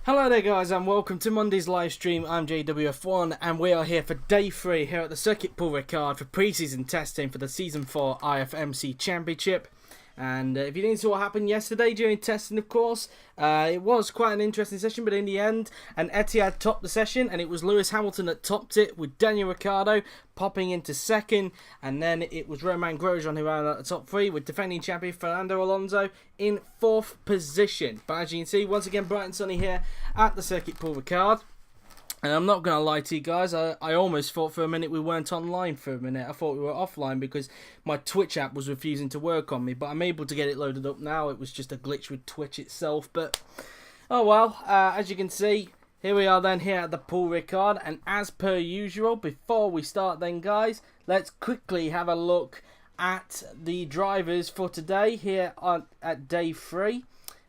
Hello there guys and welcome to Monday's live stream. I'm JWF1 and we are here for day 3 here at the Circuit Pool Ricard for pre-season testing for the Season 4 IFMC Championship. And if you didn't see what happened yesterday during testing, of course, it was quite an interesting session, but in the end, an Etihad topped the session, and it was Lewis Hamilton that topped it, with Daniel Ricciardo popping into second, and then it was Romain Grosjean who ran at the top 3, with defending champion Fernando Alonso in 4th position. But as you can see, once again, bright and sunny here at the Circuit Pool Ricard. And I'm not going to lie to you guys, I almost thought for a minute we weren't online for a minute. I thought we were offline because my Twitch app was refusing to work on me. But I'm able to get it loaded up now. It was just a glitch with Twitch itself. But, oh well, as you can see, here we are then here at the Pool Ricard. And as per usual, before we start then guys, let's quickly have a look at the drivers for today here at day 3.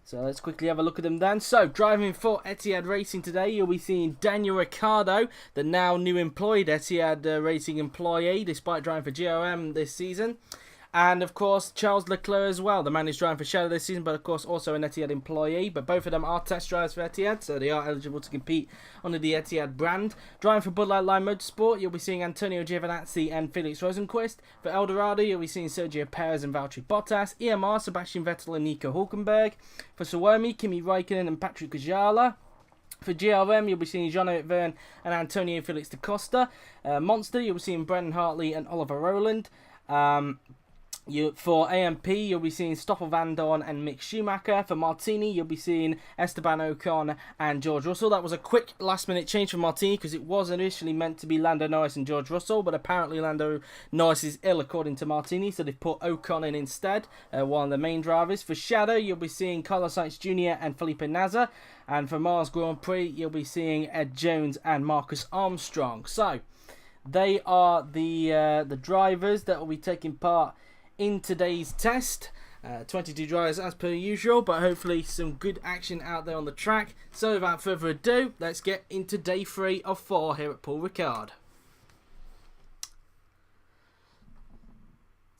So let's quickly have a look at them then. So, driving for Etihad Racing today, you'll be seeing Daniel Ricciardo, the now new employed Etihad Racing employee, despite driving for GRM this season. And, of course, Charles Leclerc as well, the man who's driving for Shadow this season, but, of course, also an Etihad employee. But both of them are test drivers for Etihad, so they are eligible to compete under the Etihad brand. Driving for Bud Light Line Motorsport, you'll be seeing Antonio Giovinazzi and Felix Rosenqvist. For Eldorado, you'll be seeing Sergio Perez and Valtteri Bottas. EMR, Sebastian Vettel and Nico Hülkenberg. For Suomi, Kimi Räikkönen and Patrick Kajala. For GRM, you'll be seeing Jean-Eric Vergne and Antonio Felix da Costa. Monster, you'll be seeing Brendan Hartley and Oliver Rowland. For AMP, you'll be seeing Stoffel Van Dorn and Mick Schumacher. For Martini, you'll be seeing Esteban Ocon and George Russell. That was a quick last-minute change for Martini because it was initially meant to be Lando Norris and George Russell, but apparently Lando Norris is ill according to Martini, so they've put Ocon in instead, one of the main drivers. For Shadow, you'll be seeing Carlos Sainz Jr. and Felipe Nasr. And for Mars Grand Prix, you'll be seeing Ed Jones and Marcus Armstrong. So, they are the drivers that will be taking part in today's test. 22 drivers as per usual, but hopefully some good action out there on the track. So without further ado, let's get into day 3 of 4 here at Pool Ricard.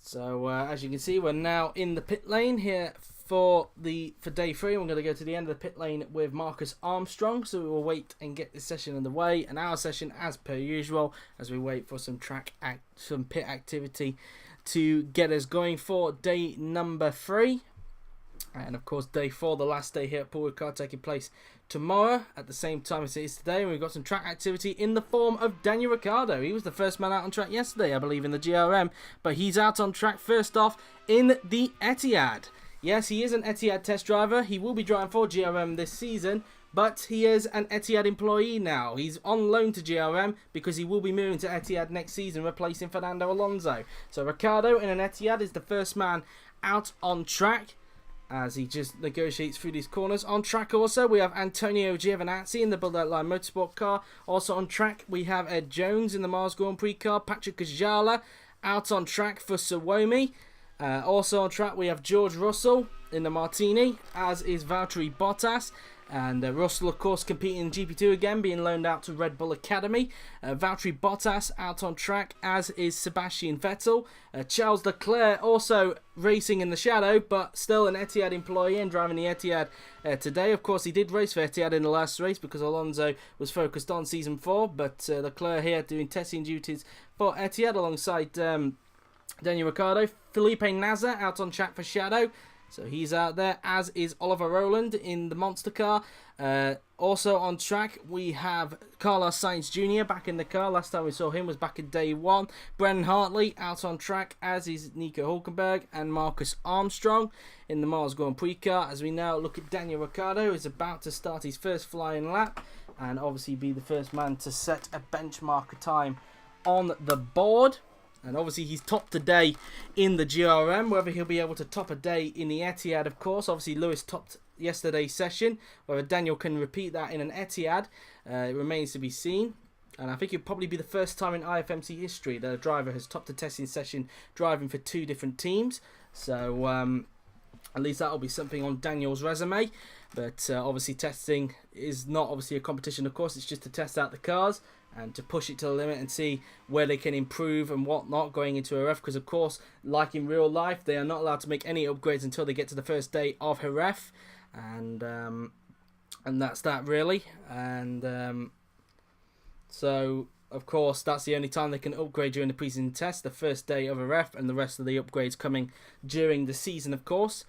So as you can see, we're now in the pit lane here for day 3. We're going to go to the end of the pit lane with Marcus Armstrong, so we will wait and get this session underway, and our session as per usual as we wait for some pit activity to get us going for day number 3. And of course day 4, the last day here at Pool Ricard, taking place tomorrow at the same time as it is today. And we've got some track activity in the form of Daniel Ricciardo. He was the first man out on track yesterday, I believe, in the GRM, but he's out on track first off in the Etihad. Yes, he is an Etihad test driver. He will be driving for GRM this season, but he is an Etihad employee now. He's on loan to GRM because he will be moving to Etihad next season, replacing Fernando Alonso. So Ricciardo in an Etihad is the first man out on track as he just negotiates through these corners. On track also, we have Antonio Giovinazzi in the Bud Light Line Motorsport car. Also on track, we have Ed Jones in the Mars Grand Prix car. Patrick Kajala out on track for Suomi. Also on track, we have George Russell in the Martini, as is Valtteri Bottas. And Russell, of course, competing in GP2 again, being loaned out to Red Bull Academy. Valtteri Bottas out on track, as is Sebastian Vettel. Charles Leclerc also racing in the shadow, but still an Etihad employee and driving the Etihad today. Of course, he did race for Etihad in the last race because Alonso was focused on Season 4. But Leclerc here doing testing duties for Etihad alongside Daniel Ricciardo. Felipe Nasr out on track for Shadow. So he's out there, as is Oliver Rowland in the Monster car. Also on track, we have Carlos Sainz Jr. back in the car. Last time we saw him was back in day 1. Brendan Hartley out on track, as is Nico Hülkenberg and Marcus Armstrong in the Mars Grand Prix car. As we now look at Daniel Ricciardo, who's about to start his first flying lap and obviously be the first man to set a benchmark time on the board. And obviously he's topped today in the GRM. Whether he'll be able to top a day in the Etihad, of course. Obviously Lewis topped yesterday's session. Whether Daniel can repeat that in an Etihad, it remains to be seen. And I think it'll probably be the first time in IFMC history that a driver has topped a testing session driving for 2 different teams. So at least that'll be something on Daniel's resume. But obviously testing is not obviously a competition, of course. It's just to test out the cars and to push it to the limit and see where they can improve and whatnot going into Jerez. Because, of course, like in real life, they are not allowed to make any upgrades until they get to the first day of Jerez. And And that's that really. And so, of course, that's the only time they can upgrade during the preseason test, the first day of a ref, and the rest of the upgrades coming during the season, of course,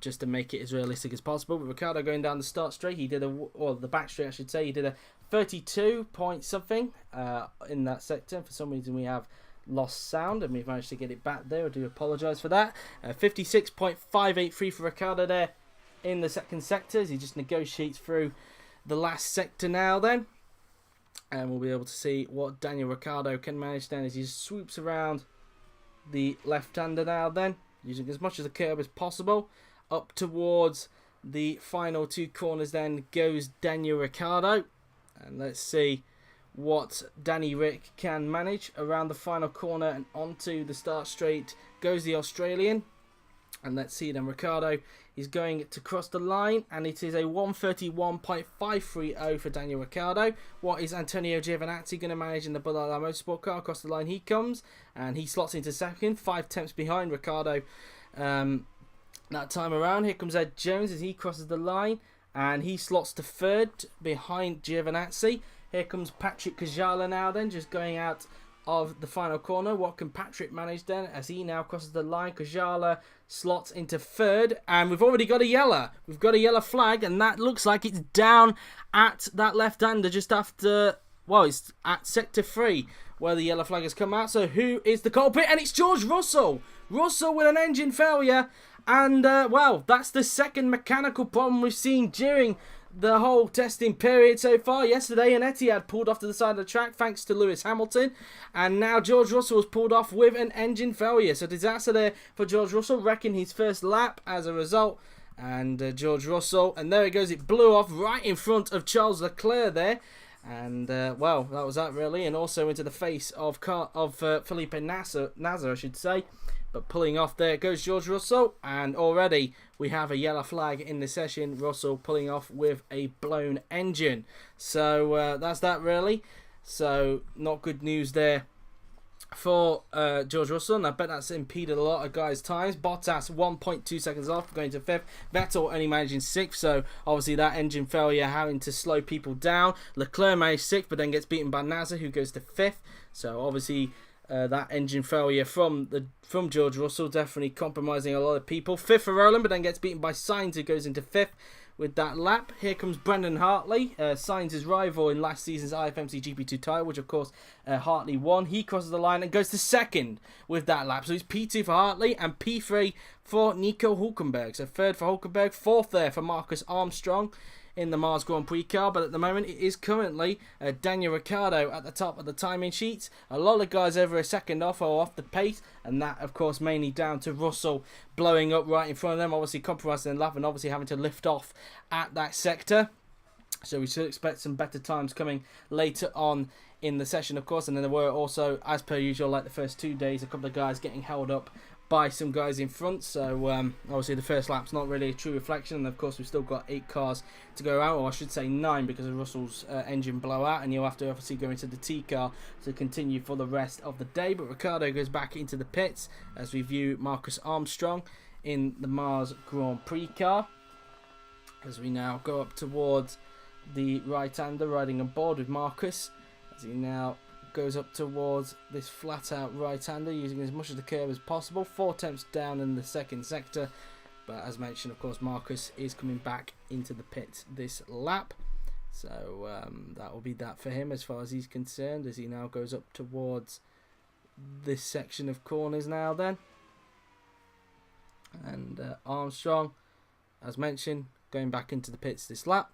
just to make it as realistic as possible. But Riccardo going down the start straight, he did the back straight, I should say, he did a 32 point something in that sector. For some reason, we have lost sound, and we've managed to get it back there. I do apologise for that. 56.583 for Riccardo there in the second sector, as he just negotiates through the last sector now then. And we'll be able to see what Daniel Ricciardo can manage then as he swoops around the left-hander now then, using as much of the curb as possible. Up towards the final two corners then goes Daniel Ricciardo. And let's see what Danny Rick can manage. Around the final corner and onto the start straight goes the Australian. And let's see then, Ricciardo is going to cross the line, and it is a 131.530 for Daniel Ricciardo. What is Antonio Giovinazzi going to manage in the Bullard Motorsport car? Across the line he comes, and he slots into second, 5 tenths behind Ricciardo that time around. Here comes Ed Jones as he crosses the line, and he slots to third behind Giovinazzi. Here comes Patrick Kajala now then, just going out of the final corner. What can Patrick manage then as he now crosses the line? Kajala slots into third, and we've already got a yellow. We've got a yellow flag, and that looks like it's down at that left-hander just after, well, it's at sector 3 where the yellow flag has come out. So who is the culprit? And it's George Russell. Russell with an engine failure, and well, that's the second mechanical problem we've seen during the whole testing period so far. Yesterday, an Etihad pulled off to the side of the track thanks to Lewis Hamilton, and now George Russell was pulled off with an engine failure. So disaster there for George Russell, wrecking his first lap as a result. And George Russell, and there it goes, it blew off right in front of Charles Leclerc there. And well, that was that really, and also into the face of Felipe Nasser, I should say. But pulling off, there goes George Russell, and already we have a yellow flag in the session. Russell pulling off with a blown engine. So that's that really. So not good news there for George Russell, and I bet that's impeded a lot of guys' times. Bottas 1.2 seconds off, going to 5th. Vettel only managing 6th, so obviously that engine failure having to slow people down. Leclerc managed 6th, but then gets beaten by Nasser, who goes to 5th. So obviously that engine failure from George Russell definitely compromising a lot of people. 5th for Roland, but then gets beaten by Sainz, who goes into 5th with that lap. Here comes Brendan Hartley, Sainz's rival in last season's IFMC GP2 title, which of course Hartley won. He crosses the line and goes to 2nd with that lap. So it's P2 for Hartley and P3 for Nico Hülkenberg. So 3rd for Hülkenberg, 4th there for Marcus Armstrong in the Mars Grand Prix car, but at the moment it is currently Daniel Ricciardo at the top of the timing sheets. A lot of guys over a second off or off the pace, and that of course mainly down to Russell blowing up right in front of them, obviously compromising the lap and obviously having to lift off at that sector. So we should expect some better times coming later on in the session, of course. And then there were also, as per usual, like the first 2 days, a couple of guys getting held up by some guys in front. So obviously the first lap's not really a true reflection, and of course we've still got 8 cars to go out, or I should say 9, because of Russell's engine blowout, and you'll have to obviously go into the T car to continue for the rest of the day. But Ricciardo goes back into the pits as we view Marcus Armstrong in the Mars Grand Prix car, as we now go up towards the right-hander riding on board with Marcus, as he now goes up towards this flat-out right-hander, using as much of the curve as possible. 4 tenths down in the second sector, but as mentioned, of course, Marcus is coming back into the pits this lap. So that will be that for him as far as he's concerned, as he now goes up towards this section of corners now then. And Armstrong, as mentioned, going back into the pits this lap.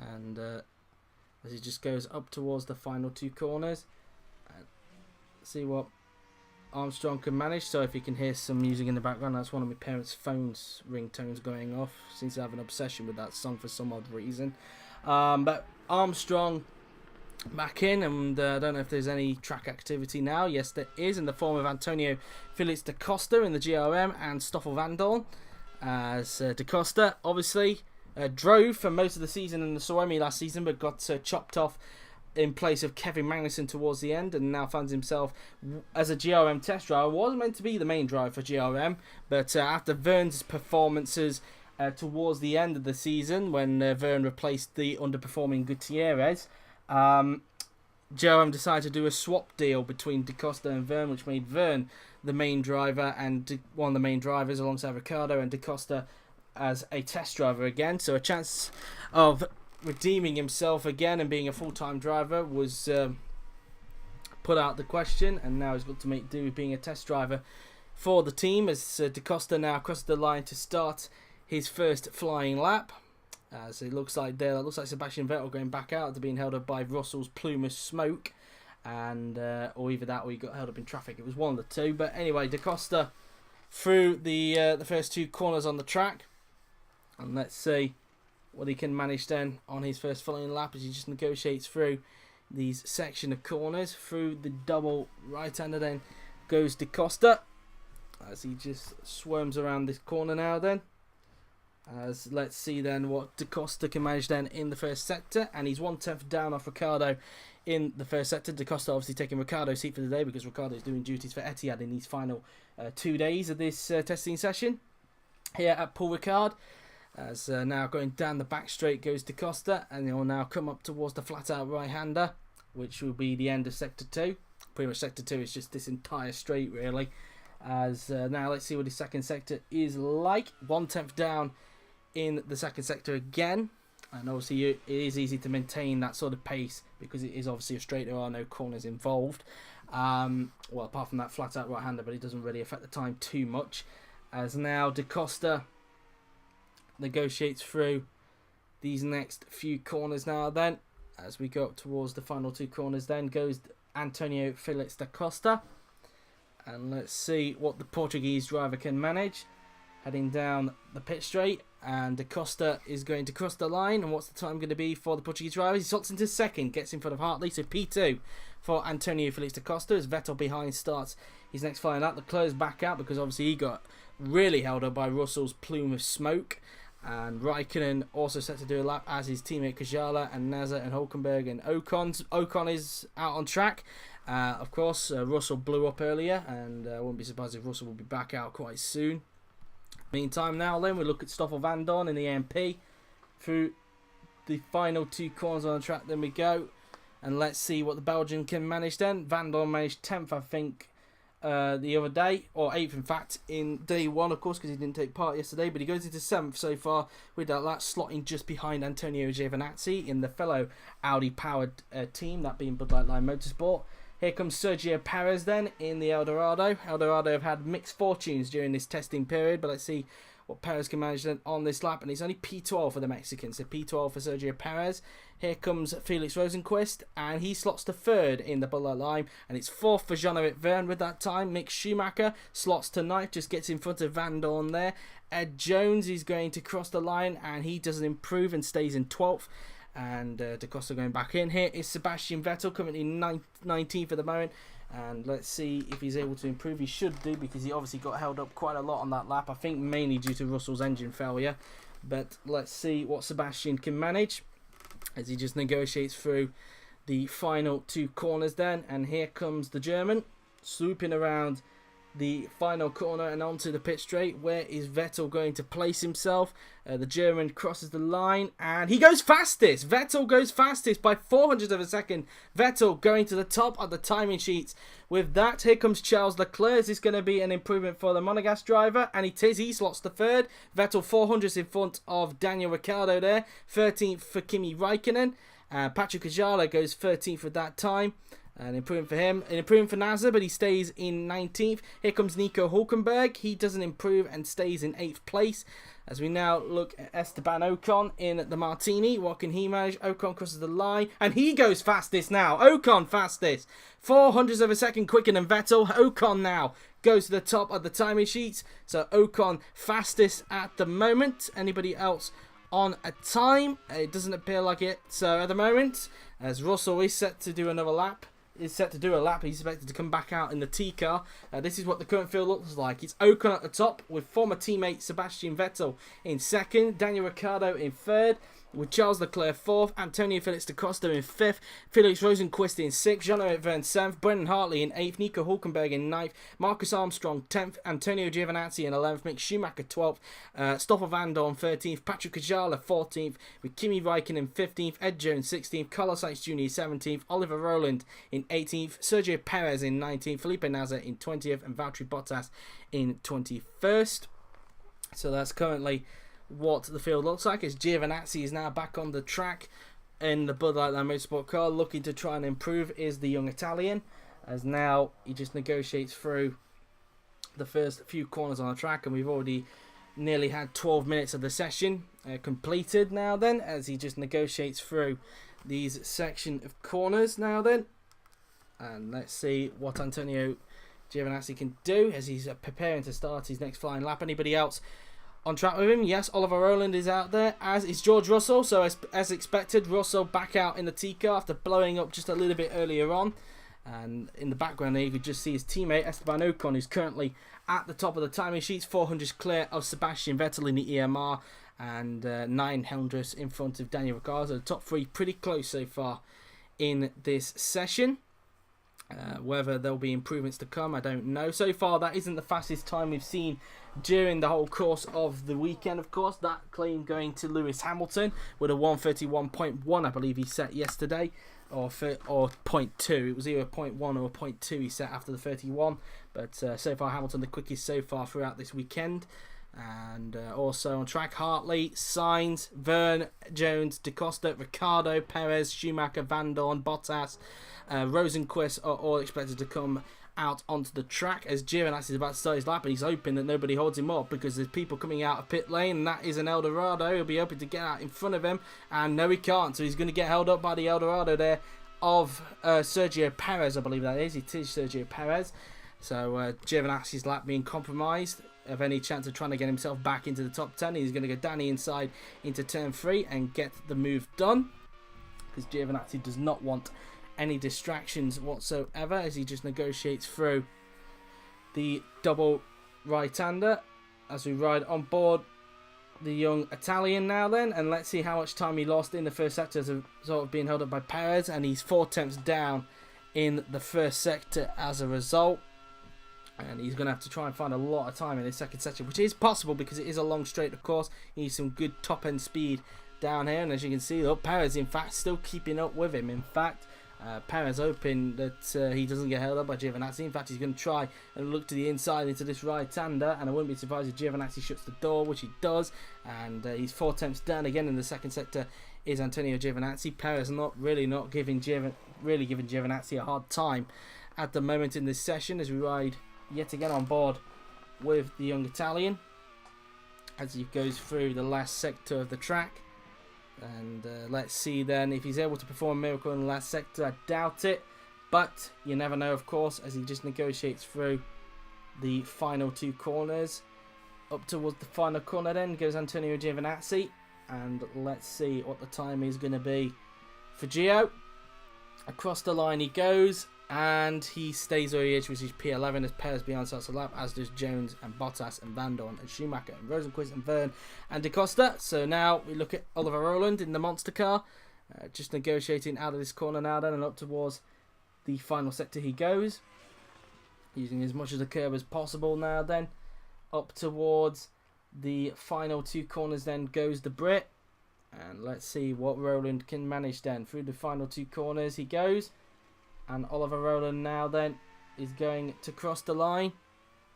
And as he just goes up towards the final 2 corners, and see what Armstrong can manage. So if you can hear some music in the background, that's one of my parents' phone's ringtones going off. Seems to have an obsession with that song for some odd reason. But Armstrong back in, and I don't know if there's any track activity now. Yes, there is, in the form of Antonio Felix da Costa in the GRM and Stoffel Vandoorne, as da Costa obviously drove for most of the season in the Suomi last season, but got chopped off in place of Kevin Magnussen towards the end, and now finds himself as a GRM test driver. Was meant to be the main driver for GRM, but after Verne's performances towards the end of the season when Verne replaced the underperforming Gutierrez. Jerome decided to do a swap deal between Da Costa and Verne, which made Verne the main driver and one of the main drivers alongside Ricciardo, and Da Costa as a test driver again. So a chance of redeeming himself again and being a full-time driver was put out the question, and now he's got to make do with being a test driver for the team as Da Costa now crosses the line to start his first flying lap. As it looks like Sebastian Vettel going back out after being held up by Russell's plume of smoke, and or either that or he got held up in traffic. It was one of the two. But anyway, Da Costa through the first two corners on the track, and let's see what he can manage then on his first flying lap as he just negotiates through these section of corners. Through the double right-hander then goes Da Costa as he just swarms around this corner now then. As let's see then what Da Costa can manage then in the first sector, and he's 1/10 down off Ricciardo in the first sector. Da Costa obviously taking Ricciardo's seat for the day because Ricciardo is doing duties for Etihad in these final 2 days of this testing session here at Paul Ricard. As now going down the back straight goes Da Costa, and he'll now come up towards the flat out right-hander, which will be the end of sector 2. Pretty much sector 2 is just this entire straight really. As now let's see what his second sector is like. 1/10 down in the second sector again, and obviously it is easy to maintain that sort of pace because it is obviously a straight. There are no corners involved, well apart from that flat out right hander, but it doesn't really affect the time too much. As now Da Costa negotiates through these next few corners now then, as we go up towards the final two corners then goes Antonio Felix Da Costa, and let's see what the Portuguese driver can manage heading down the pit straight. And Da Costa is going to cross the line, and what's the time going to be for the Portuguese driver? He slots into second, gets in front of Hartley, so P2 for Antonio Felix Da Costa as Vettel behind starts his next flying lap. Leclerc's back out because obviously he got really held up by Russell's plume of smoke, and Raikkonen also set to do a lap as his teammate Kajala and Nasser and Hulkenberg and Ocon is out on track. Of course, Russell blew up earlier, and I wouldn't be surprised if Russell will be back out quite soon. Meantime now then, we look at Stoffel van Dorn in the AMP through the final two corners on the track. Then we go, and let's see what the Belgian can manage then. Van Dorn managed 10th I think the other day, or 8th in fact in day one of course because he didn't take part yesterday, but he goes into 7th so far with that slotting just behind Antonio Giovinazzi in the fellow Audi powered team, that being Bud Light Line Motorsport. Here comes Sergio Perez then in the Eldorado. Eldorado have had mixed fortunes during this testing period, but let's see what Perez can manage then on this lap. And it's only P12 for the Mexicans, so P12 for Sergio Perez. Here comes Felix Rosenqvist, and he slots to third in the Bud Light Lime, and it's 4th for Jean-Eric Verne with that time. Mick Schumacher slots to 9th, just gets in front of Van Dorn there. Ed Jones is going to cross the line, and he doesn't improve and stays in 12th. And Da Costa going back in. Here is Sebastian Vettel currently 19th at the moment, and let's see if he's able to improve. He should do because he obviously got held up quite a lot on that lap, I think mainly due to Russell's engine failure, but let's see what Sebastian can manage as he just negotiates through the final two corners then. And here comes the German swooping around the final corner and onto the pit straight. Where is Vettel going to place himself? The German crosses the line and he goes fastest. Vettel goes fastest by 400th of a second. Vettel going to the top of the timing sheets. With that, here comes Charles Leclerc. Is this going to be an improvement for the Monegasque driver? And it is. He slots to third. Vettel 400th in front of Daniel Ricciardo there. 13th for Kimi Raikkonen. Patrick Kajala goes 13th at that time. An improvement for him. An improvement for Nasser, but he stays in 19th. Here comes Nico Hulkenberg. He doesn't improve and stays in 8th place. As we now look at Esteban Ocon in the Martini. What can he manage? Ocon crosses the line. And he goes fastest now. Ocon fastest. 400ths of a second quicker than Vettel. Ocon now goes to the top of the timing sheets. So Ocon fastest at the moment. Anybody else on a time? It doesn't appear like it. So at the moment, as Russell is set to do another lap, he's expected to come back out in the T car. This is what the current field looks like. It's Ocon at the top with former teammate Sebastian Vettel in second, Daniel Ricciardo in third, with Charles Leclerc 4th, Antonio Felix da Costa in 5th, Felix Rosenqvist in 6th, Jean-Eric Vergne 7th, Brendan Hartley in 8th, Nico Hulkenberg in 9th, Marcus Armstrong 10th, Antonio Giovinazzi in 11th, Mick Schumacher 12th, Stoffel van Dorn 13th, Patrick Kajala 14th, with Kimi Räikkönen 15th, Ed Jones 16th, Carlos Sainz Jr. 17th, Oliver Rowland in 18th, Sergio Perez in 19th, Felipe Nasr in 20th, and Valtteri Bottas in 21st. So that's currently what the field looks like, as Giovinazzi is now back on the track in the Bud Light Land Motorsport car, looking to try and improve, is the young Italian, as now he just negotiates through the first few corners on the track, and we've already nearly had 12 minutes of the session completed now then, as he just negotiates through these section of corners now then. And let's see what Antonio Giovinazzi can do as he's preparing to start his next flying lap. Anybody else on track with him? Yes, Oliver Rowland is out there, as is George Russell. So as expected, Russell back out in the T car after blowing up just a little bit earlier on. And in the background there, you could just see his teammate Esteban Ocon, who's currently at the top of the timing sheets, 400 clear of Sebastian Vettel in the EMR, and 900 in front of Daniel Ricard. So the top three pretty close so far in this session. Whether there'll be improvements to come, I don't know. So far, that isn't the fastest time we've seen during the whole course of the weekend, of course. That claim going to Lewis Hamilton with a 1:31.1, I believe he set yesterday, or 0.2. It was either 0.1 or 0.2 he set after the 31. But so far, Hamilton the quickest so far throughout this weekend. And also on track, Hartley, Sainz, Vergne, Jones, Da Costa, Ricciardo, Perez, Schumacher, Van Dorn, Bottas, Rosenqvist are all expected to come out onto the track, as Giovinazzi is about to start his lap, and he's hoping that nobody holds him up, because there's people coming out of pit lane, and that is an Eldorado. He'll be hoping to get out in front of him, and no, he can't, so he's going to get held up by the Eldorado there of Sergio Perez, I believe that is. It is Sergio Perez. So Giovinazzi's lap being compromised of any chance of trying to get himself back into the top 10. He's going to go down the inside into turn 3 and get the move done, because Giovinazzi does not want any distractions whatsoever, as he just negotiates through the double right-hander as we ride on board the young Italian now then. And let's see how much time he lost in the first sector as a result of being held up by Perez, and he's 4 tenths down in the first sector as a result. And he's going to have to try and find a lot of time in his second section, which is possible because it is a long straight, of course. He needs some good top-end speed down here. And as you can see, look, Perez, in fact, still keeping up with him. In fact, Perez hoping that he doesn't get held up by Giovinazzi. In fact, he's going to try and look to the inside into this right-hander. And I wouldn't be surprised if Giovinazzi shuts the door, which he does. And he's 4 tenths down again in the second sector is Antonio Giovinazzi. Perez not giving Giovinazzi a hard time at the moment in this session, as we ride yet again on board with the young Italian as he goes through the last sector of the track. And let's see then if he's able to perform a miracle in the last sector. I doubt it, but you never know, of course, as he just negotiates through the final 2 corners. Up towards the final corner then goes Antonio Giovinazzi, and let's see what the time is going to be for Gio. Across the line he goes, and he stays where he is, which is P11, as Perez behind starts the lap, as does Jones and Bottas and Van Dorn and Schumacher and Rosenqvist and Vergne and Da Costa. So now we look at Oliver Rowland in the monster car, just negotiating out of this corner now then, and up towards the final sector he goes, using as much of the curb as possible now then. Up towards the final 2 corners then goes the Brit, and let's see what Rowland can manage then. Through the final 2 corners he goes, and Oliver Rowland now then is going to cross the line,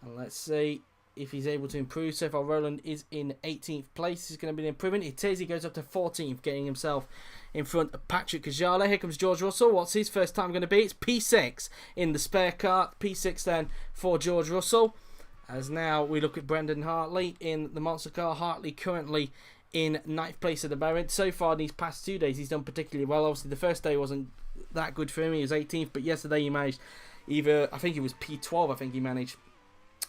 and let's see if he's able to improve. So far Rowland is in 18th place. It's going to be an improvement. It is. He goes up to 14th, getting himself in front of Patrick Kajala. Here comes George Russell. What's his first time going to be? It's P6 in the spare car. P6 then for George Russell. As now we look at Brendan Hartley in the monster car. Hartley currently in 9th place at the moment. So far in these past 2 days he's done particularly well. Obviously the first day wasn't that good for him. He was 18th, but yesterday he managed I think it was P12 I think he managed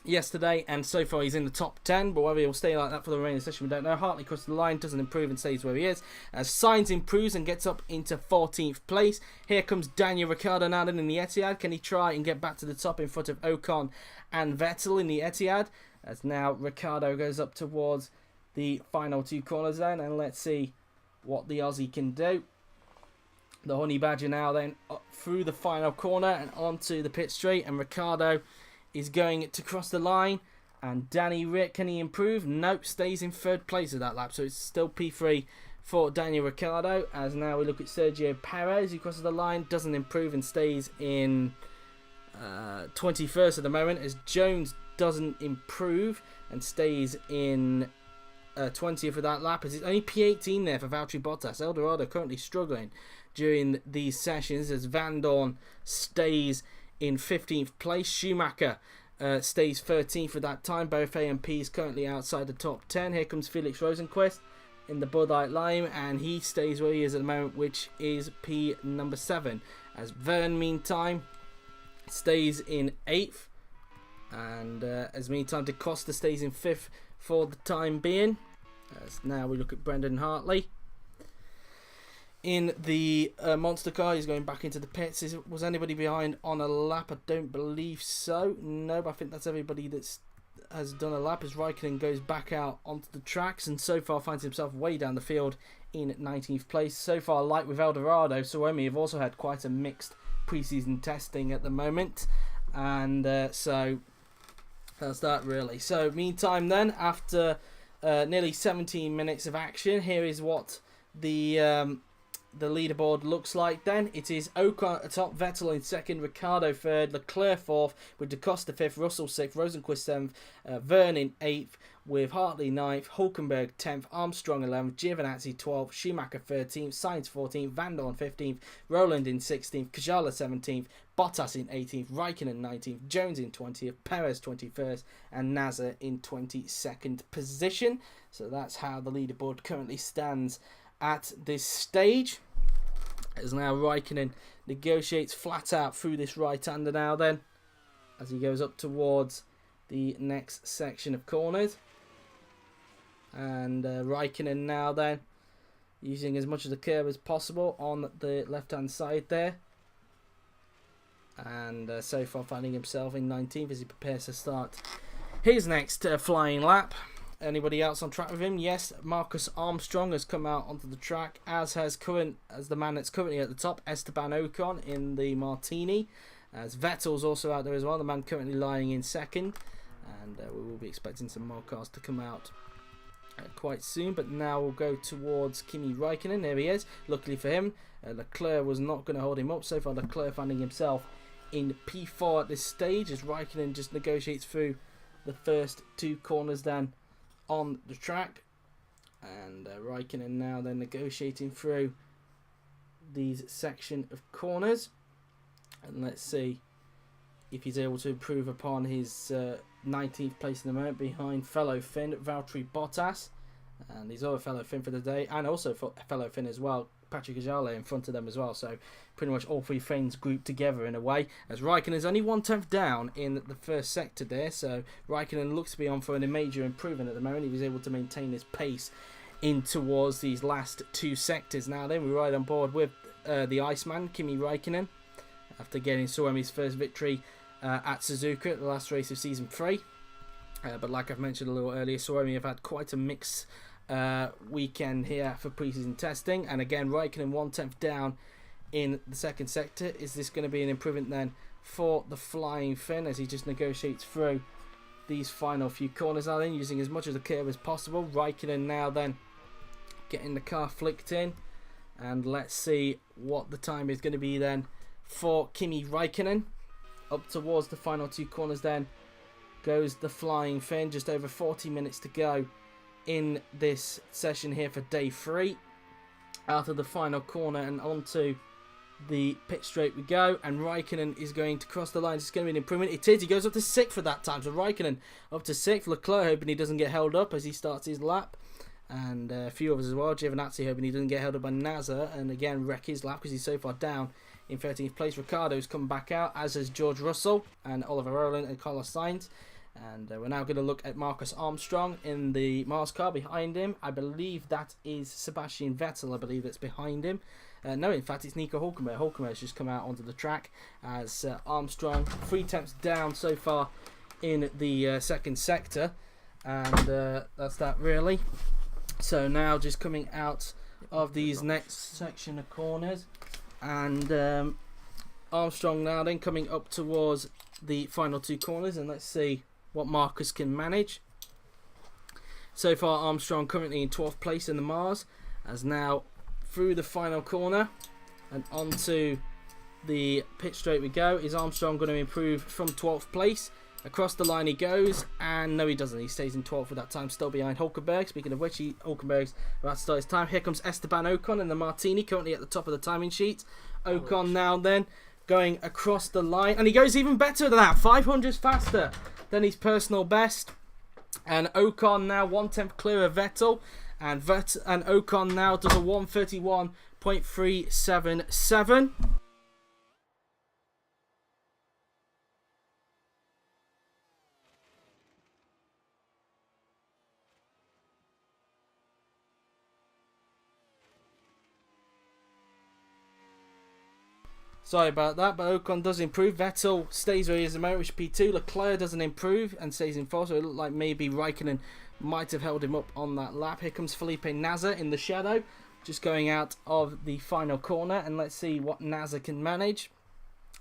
yesterday, and so far he's in the top 10, but whether he'll stay like that for the remaining session we don't know. Hartley crosses the line, doesn't improve and stays where he is, as Sainz improves and gets up into 14th place. Here comes Daniel Ricciardo now in the Etihad. Can he try and get back to the top in front of Ocon and Vettel in the Etihad, as now Ricciardo goes up towards the final 2 corners then, and let's see what the Aussie can do. The Honey Badger now then up through the final corner and onto the pit straight, and Riccardo is going to cross the line. And Danny Rick, can he improve? Nope, stays in third place of that lap, so it's still P3 for Daniel Ricciardo. As now we look at Sergio Perez, who crosses the line, doesn't improve and stays in 21st at the moment, as Jones doesn't improve and stays in 20th of that lap, as it's only P18 there for Valtteri Bottas. Eldorado currently struggling during these sessions, as Van Dorn stays in 15th place. Schumacher stays 13th for that time. Both AMPs currently outside the top 10. Here comes Felix Rosenqvist in the Bud Light Lime, and he stays where he is at the moment, which is P number 7. As Verne, meantime, stays in 8th, and as meantime De Costa stays in 5th for the time being. As now we look at Brendan Hartley in the monster car. He's going back into the pits. Was anybody behind on a lap? I don't believe so. No, but I think that's everybody that's has done a lap, as Raikkonen goes back out onto the tracks and so far finds himself way down the field in 19th place. So far, like with Eldorado, Suomi have also had quite a mixed pre-season testing at the moment, and so that's that really. So meantime then, after nearly 17 minutes of action, here is what the leaderboard looks like then. It is Ocon atop, Vettel in second, Ricciardo third, Leclerc fourth, with Da Costa fifth, Russell sixth, Rosenqvist seventh, Verne in eighth, with Hartley ninth, Hulkenberg 10th, Armstrong 11th, Giovinazzi 12th, Schumacher 13th, Sainz 14th, Van Dorn 15th, Rowland in 16th, Kajala 17th, Bottas in 18th, Raikkonen 19th, Jones in 20th, Perez 21st, and Nasser in 22nd position. So that's how the leaderboard currently stands at this stage. As now Raikkonen negotiates flat out through this right-hander now then, as he goes up towards the next section of corners. And Raikkonen now then using as much of the curve as possible on the left-hand side there. And so far finding himself in 19th as he prepares to start his next flying lap. Anybody else on track with him? Yes, Marcus Armstrong has come out onto the track, as the man that's currently at the top, Esteban Ocon in the Martini. As Vettel's also out there as well, the man currently lying in second. And we will be expecting some more cars to come out quite soon. But now we'll go towards Kimi Raikkonen. There he is. Luckily for him, Leclerc was not going to hold him up. So far, Leclerc finding himself in P4 at this stage, as Raikkonen just negotiates through the first two corners then on the track. And Raikkonen now then negotiating through these section of corners, and let's see if he's able to improve upon his 19th place in the moment behind fellow Finn Valtteri Bottas, and his other fellow Finn for the day, and also for fellow Finn as well, Patrick Ajale in front of them as well. So pretty much all three Finns grouped together in a way, as Raikkonen is only 1/10 down in the first sector there. So Raikkonen looks to be on for a major improvement at the moment. He was able to maintain his pace in towards these last two sectors. Now then, we ride on board with the Iceman, Kimi Raikkonen, after getting Suomi's first victory at Suzuka at the last race of season 3. But like I've mentioned a little earlier, Suomi have had quite a mixed weekend here for pre-season testing, and again Raikkonen 1/10 down in the second sector. Is this going to be an improvement then for the Flying Finn, as he just negotiates through these final few corners now then, using as much of the curve as possible? Raikkonen now then getting the car flicked in, and let's see what the time is going to be then for Kimi Raikkonen. Up towards the final two corners then goes the Flying Finn. Just over 40 minutes to go in this session here for day 3. Out of the final corner and onto the pit straight we go, and Raikkonen is going to cross the line. It's going to be an improvement. It is. He goes up to 6th for that time. So Raikkonen up to 6th. Leclerc hoping he doesn't get held up as he starts his lap, and a few others as well. Giovinazzi hoping he doesn't get held up by Nasser, and again wreck his lap because he's so far down in 13th place. Ricciardo's come back out, as has George Russell and Oliver Rowland and Carlos Sainz. And we're now going to look at Marcus Armstrong in the Mars car behind him. I believe that is Sebastian Vettel, I believe, that's behind him. No, in fact, it's Nico Hulkenberg. Hulkenberg's just come out onto the track, as Armstrong 3/10 down so far in the second sector. And that's that really. So now just coming out of these next section of corners. And Armstrong now then coming up towards the final two corners, and let's see what Marcus can manage. So far Armstrong currently in 12th place in the Mars, as now through the final corner and onto the pit straight we go. Is Armstrong going to improve from 12th place? Across the line he goes, and no he doesn't. He stays in 12th at that time, still behind Hulkenberg. Speaking of which, Hulkenberg's about to start his time. Here comes Esteban Ocon in the Martini, currently at the top of the timing sheet. Ocon now then going across the line, and he goes even better than that, 500s faster than his personal best. And Ocon now 1/10 clear of Vettel, and Ocon now does a 1:31.377. Sorry about that, but Ocon does improve. Vettel stays where he is at the moment, which P2. Leclerc doesn't improve and stays in 4th, so it looked like maybe Raikkonen might have held him up on that lap. Here comes Felipe Nasr in the shadow, just going out of the final corner, and let's see what Nasr can manage.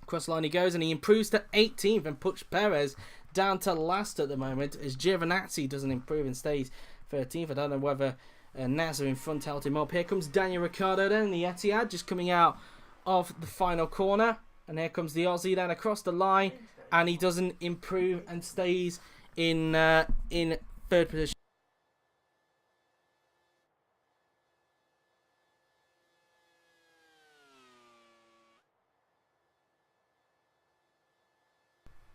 Cross line he goes, and he improves to 18th and puts Perez down to last at the moment, as Giovinazzi doesn't improve and stays 13th. I don't know whether Nasr in front held him up. Here comes Daniel Ricciardo then in the Etihad, just coming out of the final corner, and here comes the Aussie then across the line, and he doesn't improve and stays in 3rd position.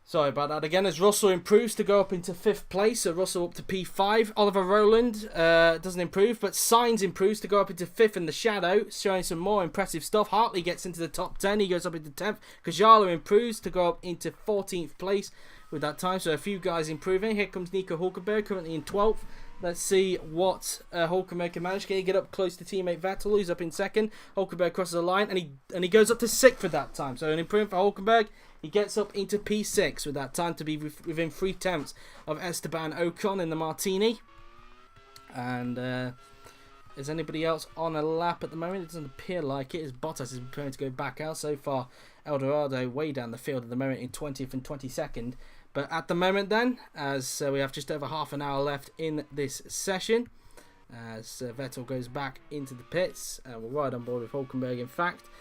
Sorry about that again, as Russell improves to go up into 5th place, so Russell up to P5. Oliver Rowland doesn't improve, but Sainz improves to go up into 5th in the shadow, showing some more impressive stuff. Hartley gets into the top 10, he goes up into 10th. Kajala improves to go up into 14th place with that time, so a few guys improving. Here comes Nico Hulkenberg, currently in 12th. Let's see what Hulkenberg can manage. Can he get up close to teammate Vettel, who's up in 2nd? Hulkenberg crosses the line, and he goes up to 6th with that time, so an improvement for Hulkenberg. He gets up into P6 with that time to be within 3/10 of Esteban Ocon in the Martini. And is anybody else on a lap at the moment? It doesn't appear like it, as Bottas is preparing to go back out. So far, Eldorado way down the field at the moment in 20th and 22nd. But at the moment then, as we have just over half an hour left in this session, as Vettel goes back into the pits, we're right on board with Hulkenberg in fact.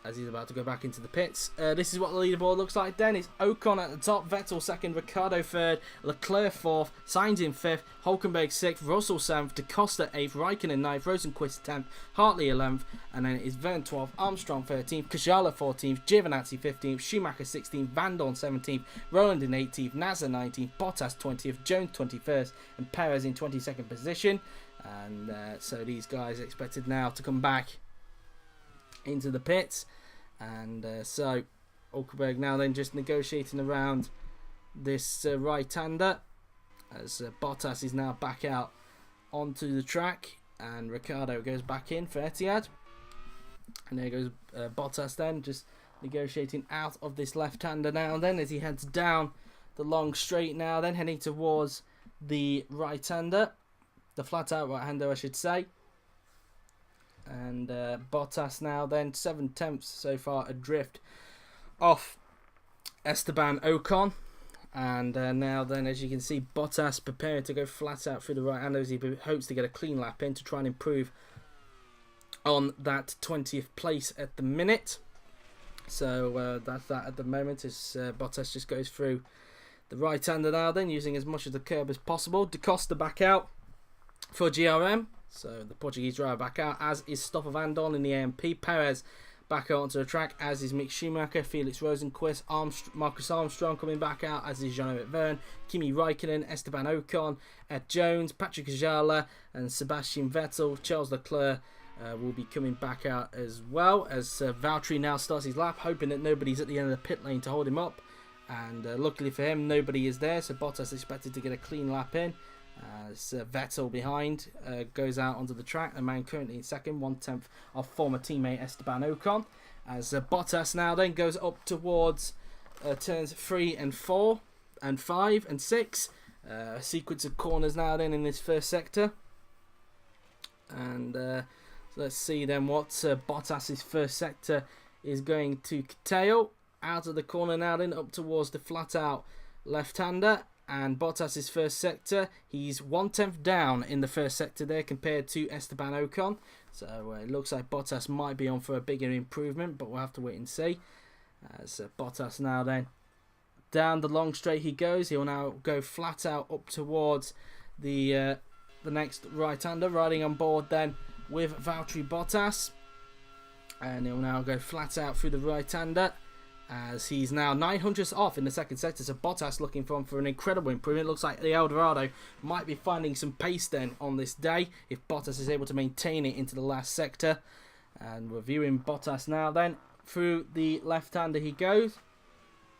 As he's about to go back into the pits. This is what the leaderboard looks like then. It's Ocon at the top, Vettel 2nd, Ricciardo 3rd, Leclerc 4th, Sainz in 5th, Hulkenberg 6th, Russell 7th, Da Costa 8th, Raikkonen 9th, Rosenquist 10th, Hartley 11th, and then it's Verne 12th, Armstrong 13th, Kajala 14th, Giovinazzi 15th, Schumacher 16th, Van Dorn 17th, Rowland in 18th, Nasr 19th, Bottas 20th, Jones 21st, and Perez in 22nd position. And so these guys are expected now to come back into the pits, and so Hulkenberg now then just negotiating around this right-hander, as Bottas is now back out onto the track, and Ricciardo goes back in for Etihad, and there goes Bottas then just negotiating out of this left-hander now then, as he heads down the long straight now then, heading towards the right-hander, the flat-out right-hander I should say. And Bottas now then 7/10 so far adrift off Esteban Ocon, and now then, as you can see, Bottas preparing to go flat out through the right hander as he hopes to get a clean lap in to try and improve on that 20th place at the minute. So that's that at the moment, as Bottas just goes through the right hander now then, using as much of the curb as possible. Da Costa back out for GRM. So the Portuguese driver back out, as is Stoffel Van Dorn in the AMP. Perez back out onto the track, as is Mick Schumacher, Felix Rosenquist, Marcus Armstrong coming back out, as is Jean-Eric Vergne, Kimi Raikkonen, Esteban Ocon, Ed Jones, Patrick Ajala, and Sebastian Vettel. Charles Leclerc will be coming back out as well, as Valtteri now starts his lap, hoping that nobody's at the end of the pit lane to hold him up. And luckily for him, nobody is there, so Bottas is expected to get a clean lap in. As Vettel behind goes out onto the track, the man currently in 2nd, 1/10 of former teammate Esteban Ocon. As Bottas now then goes up towards turns 3 and 4 and 5 and 6. A sequence of corners now then in this first sector. And so let's see then what Bottas's first sector is going to curtail. Out of the corner now then, up towards the flat out left-hander. And Bottas's first sector, he's 1/10 down in the first sector there compared to Esteban Ocon. So it looks like Bottas might be on for a bigger improvement, but we'll have to wait and see. As Bottas now then, down the long straight he goes. He'll now go flat out up towards the next right-hander, riding on board then with Valtteri Bottas. And he'll now go flat out through the right-hander, as he's now 900ths off in the second sector. So Bottas looking for an incredible improvement. It looks like the Eldorado might be finding some pace then on this day if Bottas is able to maintain it into the last sector. And we're viewing Bottas now then. Through the left-hander he goes,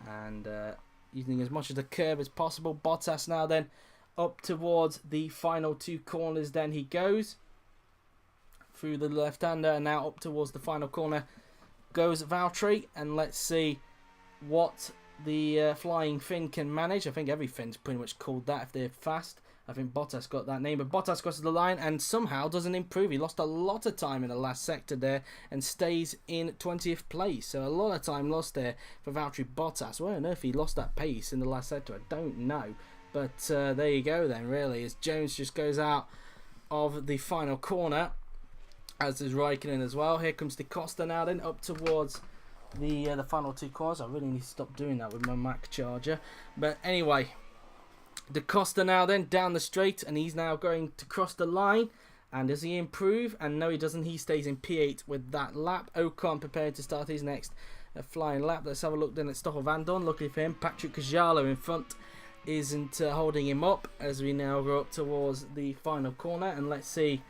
and using as much of the curve as possible. Bottas now then up towards the final two corners then he goes. Through the left-hander, and now up towards the final corner goes Valtteri, and let's see what the Flying Finn can manage. I think every Finn's pretty much called that if they're fast. I think Bottas got that name, but Bottas crosses the line and somehow doesn't improve. He lost a lot of time in the last sector there and stays in 20th place. So a lot of time lost there for Valtteri Bottas. Where on earth he lost that pace in the last sector, I don't know. But there you go then, really, as Jones just goes out of the final corner, as is Raikkonen as well. Here comes the Costa now then, up towards the final two corners. I really need to stop doing that with my Mac charger. But anyway, the Costa now then down the straight, and he's now going to cross the line. And does he improve? And no, he doesn't. He stays in P8 with that lap. Ocon preparing to start his next flying lap. Let's have a look then at Stoffel Vandoorne. Luckily for him, Patrick Cajalo in front isn't holding him up, as we now go up towards the final corner. And let's see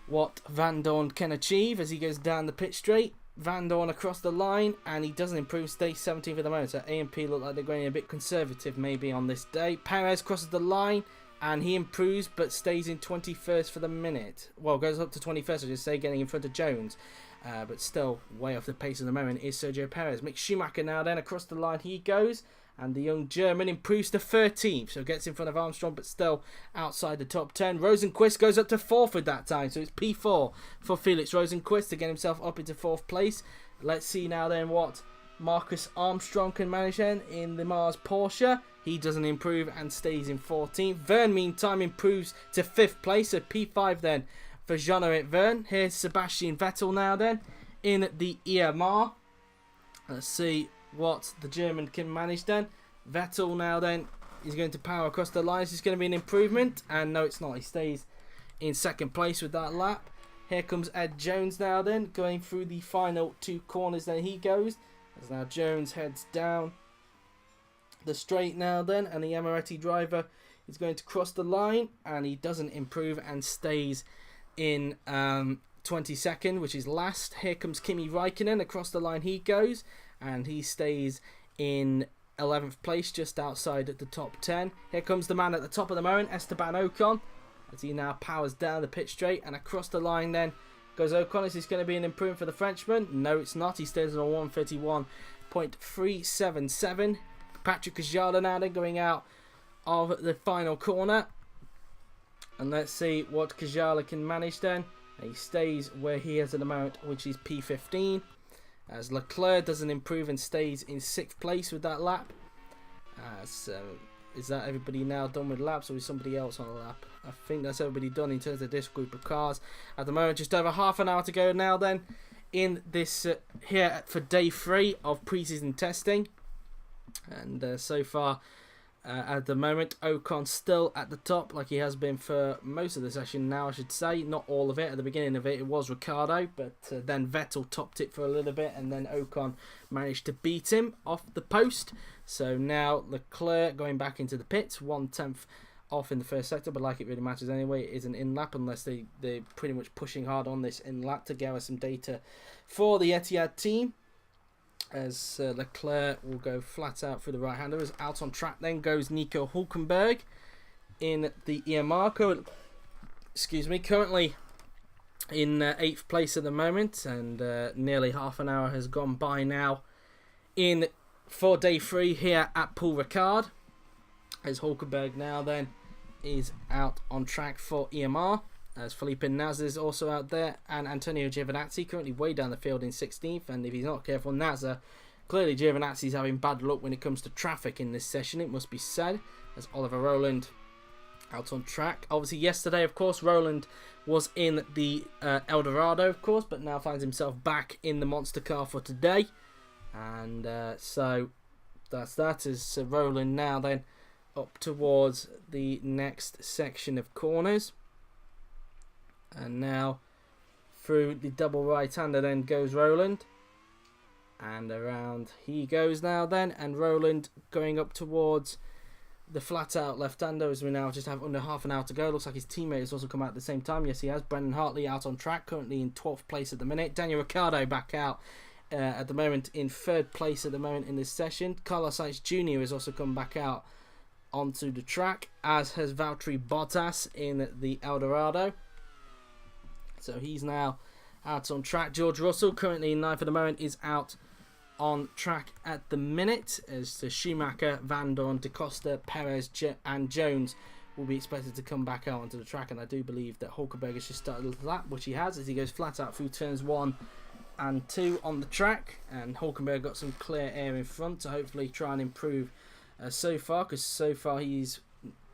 what Vandoorne can achieve as he goes down the pit straight. Vandoorne across the line, and he doesn't improve, stays 17th at the moment. So A&P look like they're going a bit conservative maybe on this day. Perez crosses the line, and he improves but stays in 21st for the minute. Well, goes up to 21st, I should say, getting in front of Jones. But still way off the pace at the moment is Sergio Perez. Mick Schumacher now then across the line he goes, and the young German improves to 13th, so gets in front of Armstrong but still outside the top 10. Rosenquist goes up to 4th at that time, so it's P4 for Felix Rosenquist to get himself up into 4th place. Let's see now then what Marcus Armstrong can manage then in the Mars Porsche. He doesn't improve and stays in 14th. Verne meantime improves to 5th place, so P5 then for Jean-Eric Verne. Here's Sebastian Vettel now then in the EMR. Let's see what the German can manage then. Vettel now then is going to power across the lines. It's going to be an improvement, and no, it's not. He stays in 2nd place with that lap. Here comes Ed Jones now then, going through the final two corners. Then he goes, as now Jones heads down the straight now then, and the Emiretti driver is going to cross the line, and he doesn't improve and stays in 22nd, which is last. Here comes Kimi Raikkonen, across the line he goes, and he stays in 11th place, just outside the top 10. Here comes the man at the top of the moment, Esteban Ocon, as he now powers down the pit straight, and across the line then goes Ocon. Is this going to be an improvement for the Frenchman? No, it's not. He stays on 131.377. Patrick Cajalo now then going out of the final corner, and let's see what Cajalo can manage then. He stays where he is at the moment, which is P15. As Leclerc doesn't improve and stays in 6th place with that lap. So is that everybody now done with laps, or is somebody else on a lap? I think that's everybody done in terms of this group of cars. At the moment, just over half an hour to go now then in this here for day 3 of pre-season testing. And so far, at the moment, Ocon still at the top, like he has been for most of the session now, I should say. Not all of it. At the beginning of it was Ricciardo, but then Vettel topped it for a little bit, and then Ocon managed to beat him off the post. So now Leclerc going back into the pits, 1/10 off in the first sector, but like it really matters anyway, it is an in-lap, unless they're pretty much pushing hard on this in-lap to gather some data for the Etihad team. As Leclerc will go flat out through the right-hander. As out on track then goes Nico Hülkenberg in the EMR. Currently in 8th place at the moment, and nearly half an hour has gone by now for day 3 here at Paul Ricard. As Hülkenberg now then is out on track for EMR. as Felipe Nasr is also out there, and Antonio Giovinazzi currently way down the field in 16th, and if he's not careful, Nasr, clearly Giovinazzi's having bad luck when it comes to traffic in this session, it must be said, as Oliver Rowland out on track. Obviously yesterday, of course, Rowland was in the Eldorado, of course, but now finds himself back in the monster car for today, and so that's that, as Rowland now then up towards the next section of corners. And now through the double right-hander then goes Rowland. And around he goes now then. And Rowland going up towards the flat-out left-hander, as we now just have under half an hour to go. Looks like his teammate has also come out at the same time. Yes, he has. Brendan Hartley out on track, currently in 12th place at the minute. Daniel Ricciardo back out at the moment in 3rd place at the moment in this session. Carlos Sainz Jr. has also come back out onto the track, as has Valtteri Bottas in the Eldorado. So he's now out on track. George Russell, currently in 9th at the moment, is out on track at the minute, as the Schumacher, Van Dorn, Da Costa, Perez and Jones will be expected to come back out onto the track. And I do believe that Hulkenberg has just started the lap, which he has, as he goes flat out through turns 1 and 2 on the track. And Hulkenberg got some clear air in front to hopefully try and improve so far, because so far he's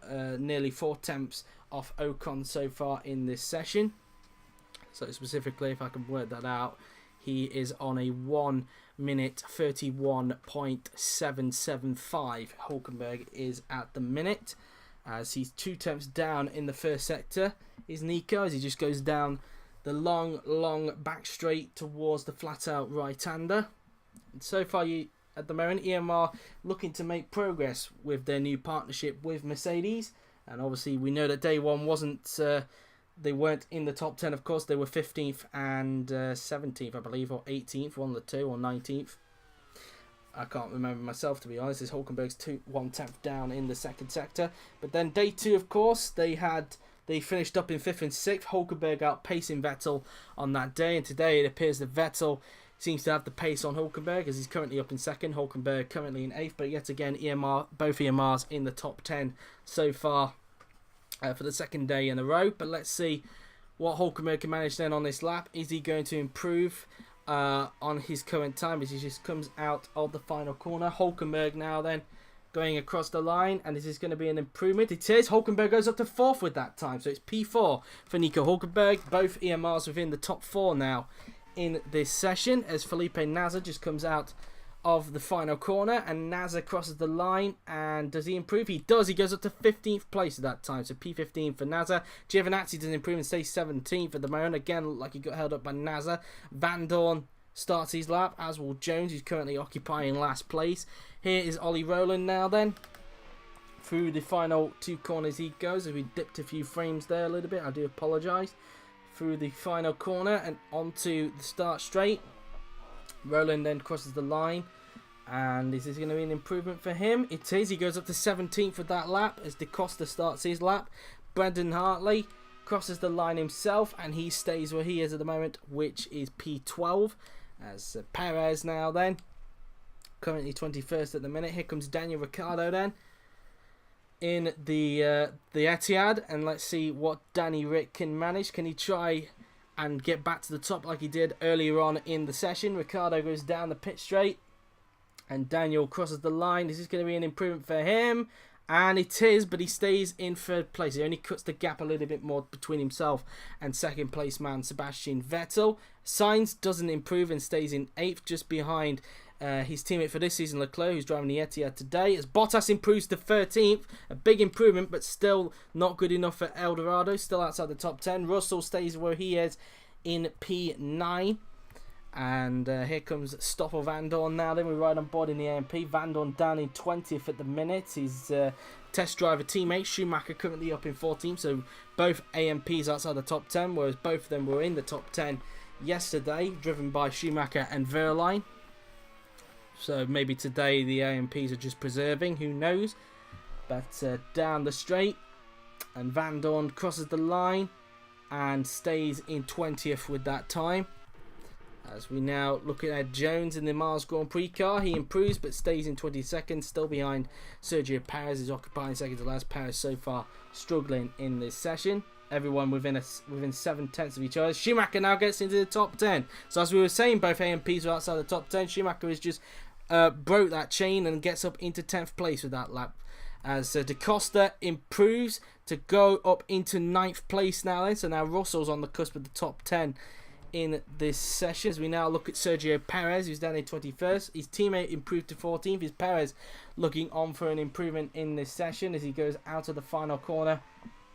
nearly 4 tenths off Ocon so far in this session. So specifically, if I can work that out, he is on a 1 minute 31.775. Hulkenberg is at the minute, as he's 2 tenths down in the first sector. Is Nico, as he just goes down the long back straight towards the flat out right-hander. And so far, at the moment, EMR looking to make progress with their new partnership with Mercedes. And obviously, we know that day one wasn't. They weren't in the top 10, of course. They were 15th and 17th, I believe, or 18th, one of the two, or 19th. I can't remember myself, to be honest. As Hulkenberg's 1 tenth down in the second sector. But then day 2, of course, they finished up in 5th and 6th. Hulkenberg outpacing Vettel on that day. And today it appears that Vettel seems to have the pace on Hulkenberg, as he's currently up in 2nd. Hulkenberg currently in 8th. But yet again, both EMRs in the top 10 so far. For the 2nd day in a row. But let's see what Hulkenberg can manage then on this lap. Is he going to improve on his current time as he just comes out of the final corner? Hulkenberg now then going across the line, and this is going to be an improvement. It is. Hulkenberg goes up to 4th with that time, so it's P4 for Nico Hulkenberg. Both EMRs within the top 4 now in this session, as Felipe Nasr just comes out of the final corner, and Nasr crosses the line. And does he improve? He does. He goes up to 15th place at that time, so P15 for Nasr. Giovinazzi doesn't improve and stays 17th at the moment. Again, like he got held up by Nasr. Van Dorn starts his lap, as will Jones, who's currently occupying last place. Here is Ollie Rowland now then. Through the final 2 corners he goes, as we dipped a few frames there a little bit. I do apologise. Through the final corner and onto the start straight. Rowland then crosses the line, and is this going to be an improvement for him? It is. He goes up to 17th with that lap as Da Costa starts his lap. Brendan Hartley crosses the line himself, and he stays where he is at the moment, which is P12. As Perez now then, currently 21st at the minute. Here comes Daniel Ricciardo then in the Etihad, and let's see what Danny Rick can manage. Can he try and get back to the top like he did earlier on in the session? Ricciardo goes down the pit straight, and Daniel crosses the line. Is this going to be an improvement for him? And it is, but he stays in 3rd place. He only cuts the gap a little bit more between himself and 2nd place man Sebastian Vettel. Sainz doesn't improve and stays in 8th, just behind his teammate for this season, Leclerc, who's driving the Etihad today. As Bottas improves to 13th, a big improvement, but still not good enough for Eldorado, still outside the top 10. Russell stays where he is in P9. And here comes Stoffel Van Dorn now. Then we ride on board in the AMP. Van Dorn down in 20th at the minute. His test driver teammate Schumacher currently up in 14th. So both AMPs outside the top 10, whereas both of them were in the top 10 yesterday, driven by Schumacher and Verline. So maybe today the AMPs are just preserving, who knows. But down the straight, and Van Dorn crosses the line and stays in 20th with that time. As we now look at Ed Jones in the Mars Grand Prix car, he improves but stays in 22nd, still behind Sergio Perez, who's occupying 2nd to last. Perez so far struggling in this session. everyone within 7/10 of each other. Schumacher now gets into the top 10. So as we were saying, both AMPs are outside the top 10. Schumacher has just broke that chain and gets up into 10th place with that lap. As Da Costa improves to go up into 9th place now then. So now Russell's on the cusp of the top 10 in this session. As we now look at Sergio Perez, who's down in 21st. His teammate improved to 14th. Is Perez looking on for an improvement in this session as he goes out of the final corner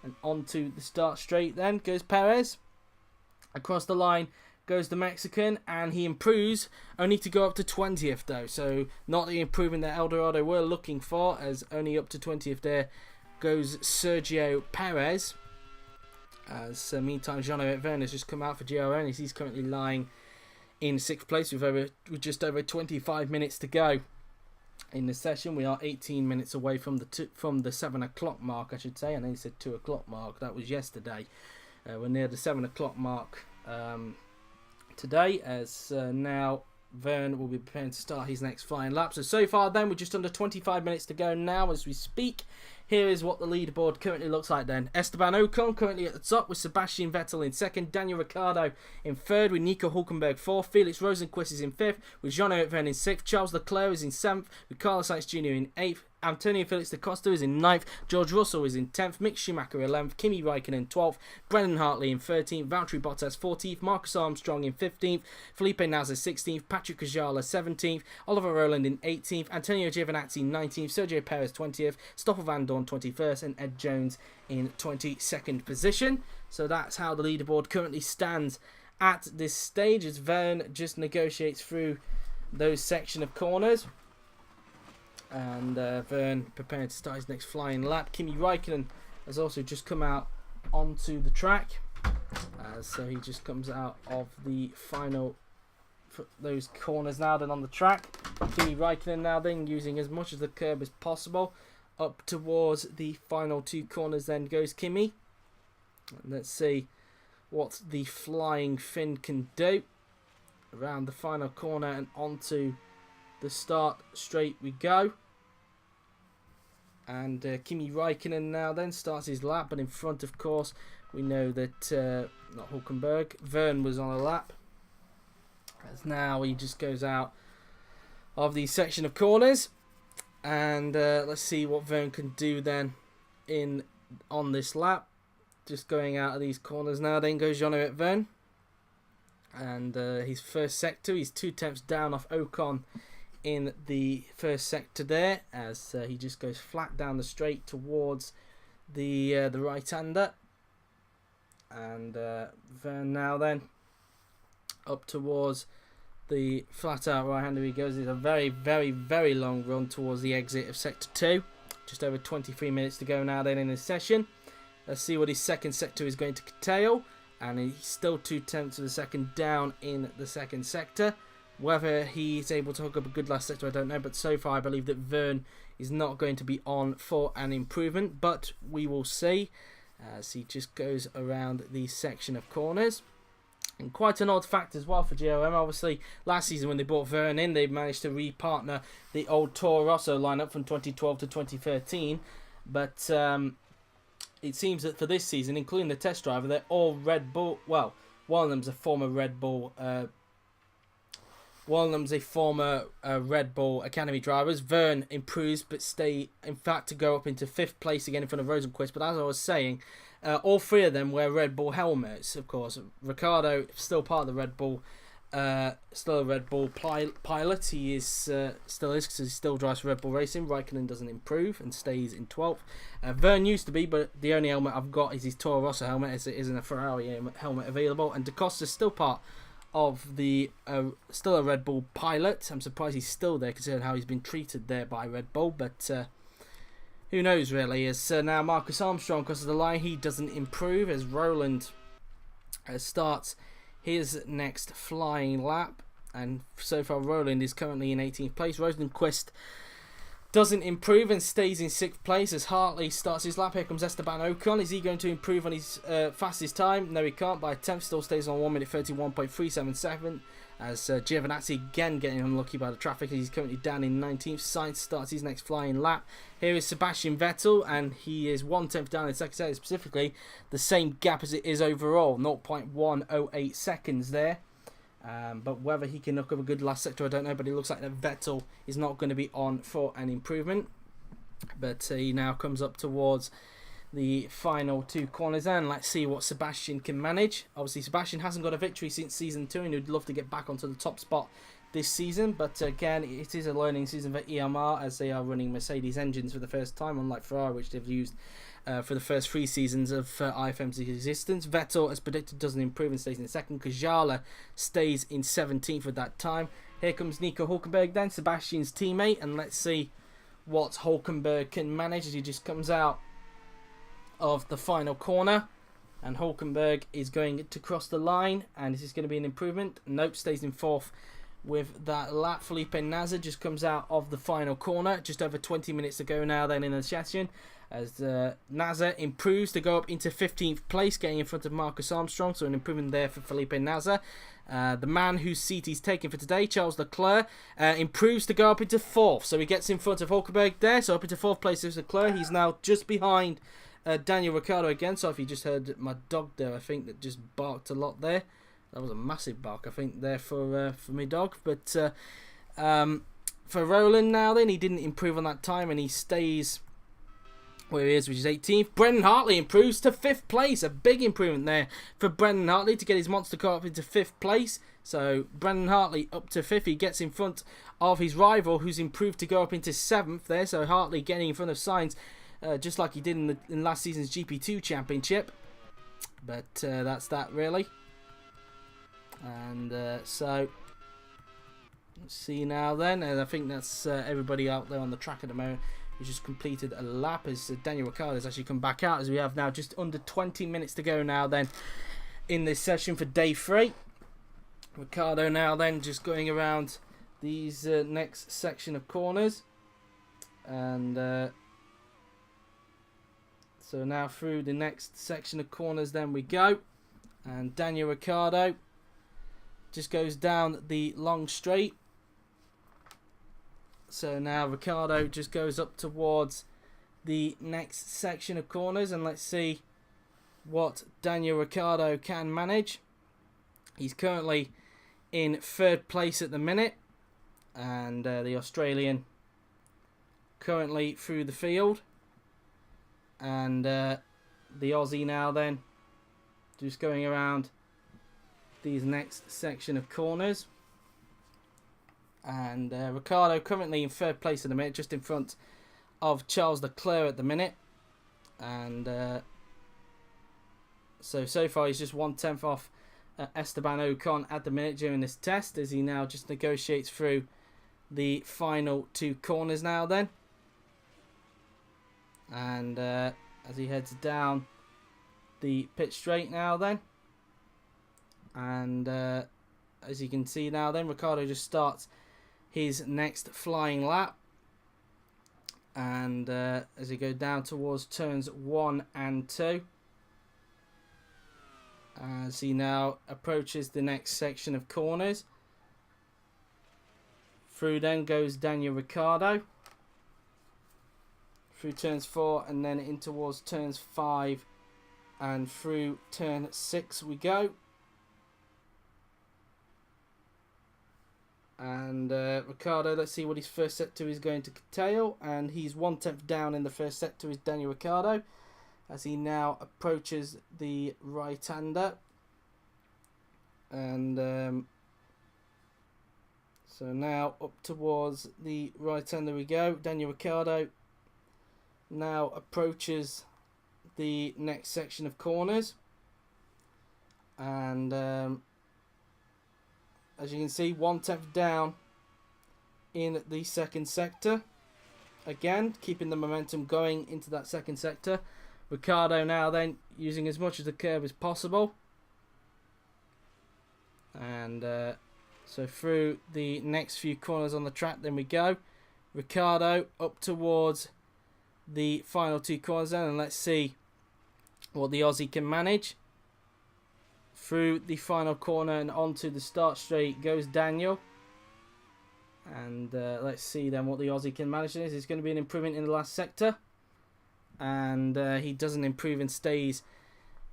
and onto the start straight. Then goes Perez. Across the line goes the Mexican, and he improves only to go up to 20th though. So not the improvement that Eldorado were looking for, as only up to 20th there goes Sergio Perez. As meantime, Jean-Eric Vergne has just come out for GRN as he's currently lying in 6th place with just over 25 minutes to go in the session. We are 18 minutes away from the 7 o'clock mark, I should say. I know you said 2 o'clock mark. That was yesterday. We're near the 7 o'clock mark today, as now Vergne will be preparing to start his next flying lap. So far then, we're just under 25 minutes to go now as we speak. Here is what the leaderboard currently looks like then. Esteban Ocon currently at the top with Sebastian Vettel in 2nd. Daniel Ricciardo in 3rd with Nico Hülkenberg 4th. Felix Rosenqvist is in 5th with Jean-Eric Vergne in 6th. Charles Leclerc is in 7th with Carlos Sainz Jr. in 8th. Antonio Felix da Costa is in 9th. George Russell is in 10th. Mick Schumacher 11th. Kimi Raikkonen 12th. Brendan Hartley in 13th. Valtteri Bottas 14th. Marcus Armstrong in 15th. Felipe Nasr 16th. Patrick Kajala 17th. Oliver Rowland in 18th. Antonio Giovinazzi 19th. Sergio Perez 20th. Stoffel Van Dorn 21st. And Ed Jones in 22nd position. So that's how the leaderboard currently stands at this stage, as Vergne just negotiates through those section of corners. And Vergne preparing to start his next flying lap. Kimi Raikkonen has also just come out onto the track. So he just comes out of the final those corners now then on the track. Kimi Raikkonen now then using as much of the curb as possible. Up towards the final 2 corners then goes Kimi. And let's see what the flying Finn can do. Around the final corner and onto the start straight we go. And Kimi Raikkonen now then starts his lap, but in front, of course, we know that not Hülkenberg, Vergne was on a lap. As now he just goes out of the section of corners, and let's see what Vergne can do then on this lap. Just going out of these corners now. Then goes Jean-Eric Vergne, and his first sector, he's 2 tenths down off Ocon in the first sector there, as he just goes flat down the straight towards the right-hander. And Vergne now then up towards the flat-out right-hander he goes. It's a very, very, very long run towards the exit of sector 2. Just over 23 minutes to go now then in this session. Let's see what his second sector is going to curtail, and he's still 2 tenths of a second down in the second sector. Whether he's able to hook up a good last sector, I don't know, but so far I believe that Vergne is not going to be on for an improvement, but we will see as he just goes around the section of corners. And quite an odd fact as well for GRM. Obviously, last season when they brought Vergne in, they managed to repartner the old Toro Rosso lineup from 2012 to 2013, but it seems that for this season, including the test driver, they're all Red Bull. Well, one of them's a former Red Bull. One of them's a former Red Bull Academy drivers. Vergne improves, but stay, in fact, to go up into 5th place again in front of Rosenqvist. But as I was saying, all 3 of them wear Red Bull helmets, of course. Ricciardo, still part of the Red Bull, still a Red Bull pilot. He is still is, because he still drives for Red Bull Racing. Raikkonen doesn't improve and stays in 12th. Vergne used to be, but the only helmet I've got is his Toro Rosso helmet, as it isn't a Ferrari helmet available. And Da Costa's still part of the still a Red Bull pilot. I'm surprised he's still there considering how he's been treated there by Red Bull, but who knows really. As now Marcus Armstrong crosses the line, he doesn't improve as Rowland starts his next flying lap, and so far Rowland is currently in 18th place. Rosenqvist doesn't improve and stays in 6th place as Hartley starts his lap. Here comes Esteban Ocon. Is he going to improve on his fastest time? No, he can't. By a tenth, still stays on 1 minute 31.377. as Giovinazzi again getting unlucky by the traffic. He's currently down in 19th. Sainz starts his next flying lap. Here is Sebastian Vettel, and he is 1/10 down in second sector, specifically the same gap as it is overall, 0.108 seconds there. But whether he can look up a good last sector, I don't know. But it looks like that Vettel is not going to be on for an improvement. But he now comes up towards the final 2 corners, and let's see what Sebastian can manage. Obviously, Sebastian hasn't got a victory since season 2, and he'd love to get back onto the top spot this season. But again, it is a learning season for EMR, as they are running Mercedes engines for the first time, unlike Ferrari, which they've used for the first 3 seasons of IFMC's existence. Vettel, as predicted, doesn't improve and stays in second. Kajala stays in 17th at that time. Here comes Nico Hulkenberg then, Sebastian's teammate, and let's see what Hulkenberg can manage as he just comes out of the final corner, and Hulkenberg is going to cross the line, and this is going to be an improvement. Nope, stays in 4th with that lap. Felipe Nasr just comes out of the final corner, just over 20 minutes to go now then in the session, as Nasr improves to go up into 15th place, getting in front of Marcus Armstrong, so an improvement there for Felipe Nasr. The man whose seat he's taken for today, Charles Leclerc, improves to go up into 4th, so he gets in front of Hulkenberg there, so up into 4th place is Leclerc. He's now just behind Daniel Ricciardo again. So if you just heard my dog there, I think that just barked a lot there. That was a massive bark, I think, there for my dog. But for Roland now then, he didn't improve on that time, and he stays where he is, which is 18th. Brendan Hartley improves to 5th place. A big improvement there for Brendan Hartley to get his monster car up into 5th place. So Brendan Hartley up to 5th. He gets in front of his rival, who's improved to go up into 7th there. So Hartley getting in front of Sainz, just like he did in last season's GP2 championship. But that's that really. And so let's see now then. And I think that's everybody out there on the track at the moment who's just completed a lap, as Daniel Ricciardo has actually come back out, as we have now just under 20 minutes to go now then in this session for day 3. Ricciardo now then just going around these next section of corners, and so now through the next section of corners then we go, and Daniel Ricciardo just goes down the long straight. So now Ricciardo just goes up towards the next section of corners, and let's see what Daniel Ricciardo can manage. He's currently in 3rd place at the minute, and the Australian currently through the field, and the Aussie now then just going around these next section of corners, and Ricciardo currently in 3rd place at the minute, just in front of Charles Leclerc at the minute, and so far he's just 1/10 off Esteban Ocon at the minute during this test, as he now just negotiates through the final 2 corners now then, and as he heads down the pit straight now then, and as you can see now then, Ricciardo just starts his next flying lap, and as he goes down towards turns 1 and 2, as he now approaches the next section of corners, through then goes Daniel Ricciardo through turns 4, and then in towards turns 5, and through turn 6 we go. And Ricciardo, let's see what his first sector is going to curtail, and he's 1/10 down in the first sector is Daniel Ricciardo, as he now approaches the right-hander, and so now up towards the right-hander we go. Daniel Ricciardo now approaches the next section of corners, and as you can see, 1/10 down in the second sector. Again, keeping the momentum going into that second sector. Ricciardo now then using as much of the curve as possible. And so through the next few corners on the track then we go. Ricciardo up towards the final 2 corners then, and let's see what the Aussie can manage. Through the final corner and onto the start straight goes Daniel. And let's see then what the Aussie can manage this. It's going to be an improvement in the last sector. And he doesn't improve and stays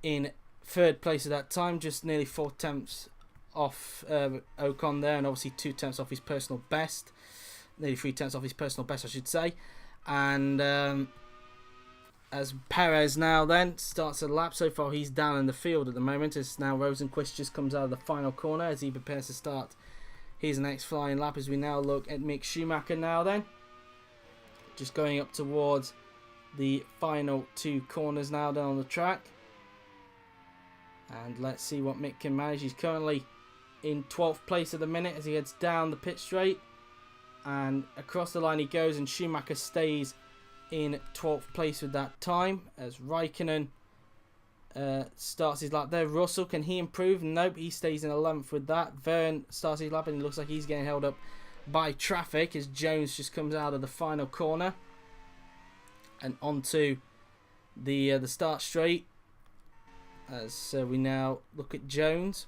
in third place at that time. Just nearly 4 tenths off Ocon there. And obviously 2 tenths off his personal best. Nearly 3 tenths off his personal best, I should say. And as Perez now then starts a lap. So far he's down in the field at the moment. As now Rosenquist just comes out of the final corner as he prepares to start his next flying lap, as we now look at Mick Schumacher now then. Just going up towards the final 2 corners now down on the track. And let's see what Mick can manage. He's currently in 12th place at the minute as he heads down the pit straight. And across the line he goes, and Schumacher stays in 12th place with that time. As Raikkonen starts his lap there. Russell, can he improve? Nope, he stays in 11th with that. Verne starts his lap and it looks like he's getting held up by traffic as Jones just comes out of the final corner and onto the start straight. As we now look at Jones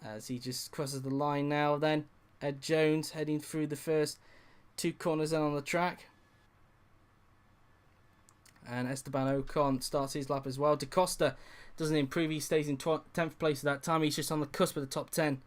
as he just crosses the line now then. Ed Jones heading through the first 2 corners then on the track. And Esteban Ocon starts his lap as well. Da Costa doesn't improve. He stays in 10th place at that time. He's just on the cusp of the top 10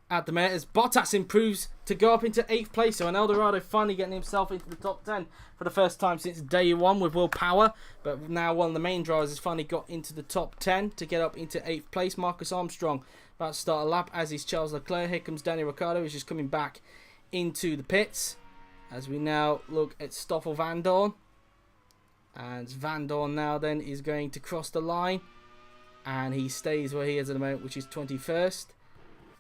at the minute. As Bottas improves to go up into 8th place. So an Eldorado finally getting himself into the top 10 for the first time since day 1 with Will Power. But now one of the main drivers has finally got into the top 10 to get up into 8th place. Marcus Armstrong about to start a lap, as is Charles Leclerc. Here comes Daniel Ricciardo, who's just coming back into the pits. As we now look at Stoffel Vandoorne. And Vandoorne now then is going to cross the line. And he stays where he is at the moment, which is 21st.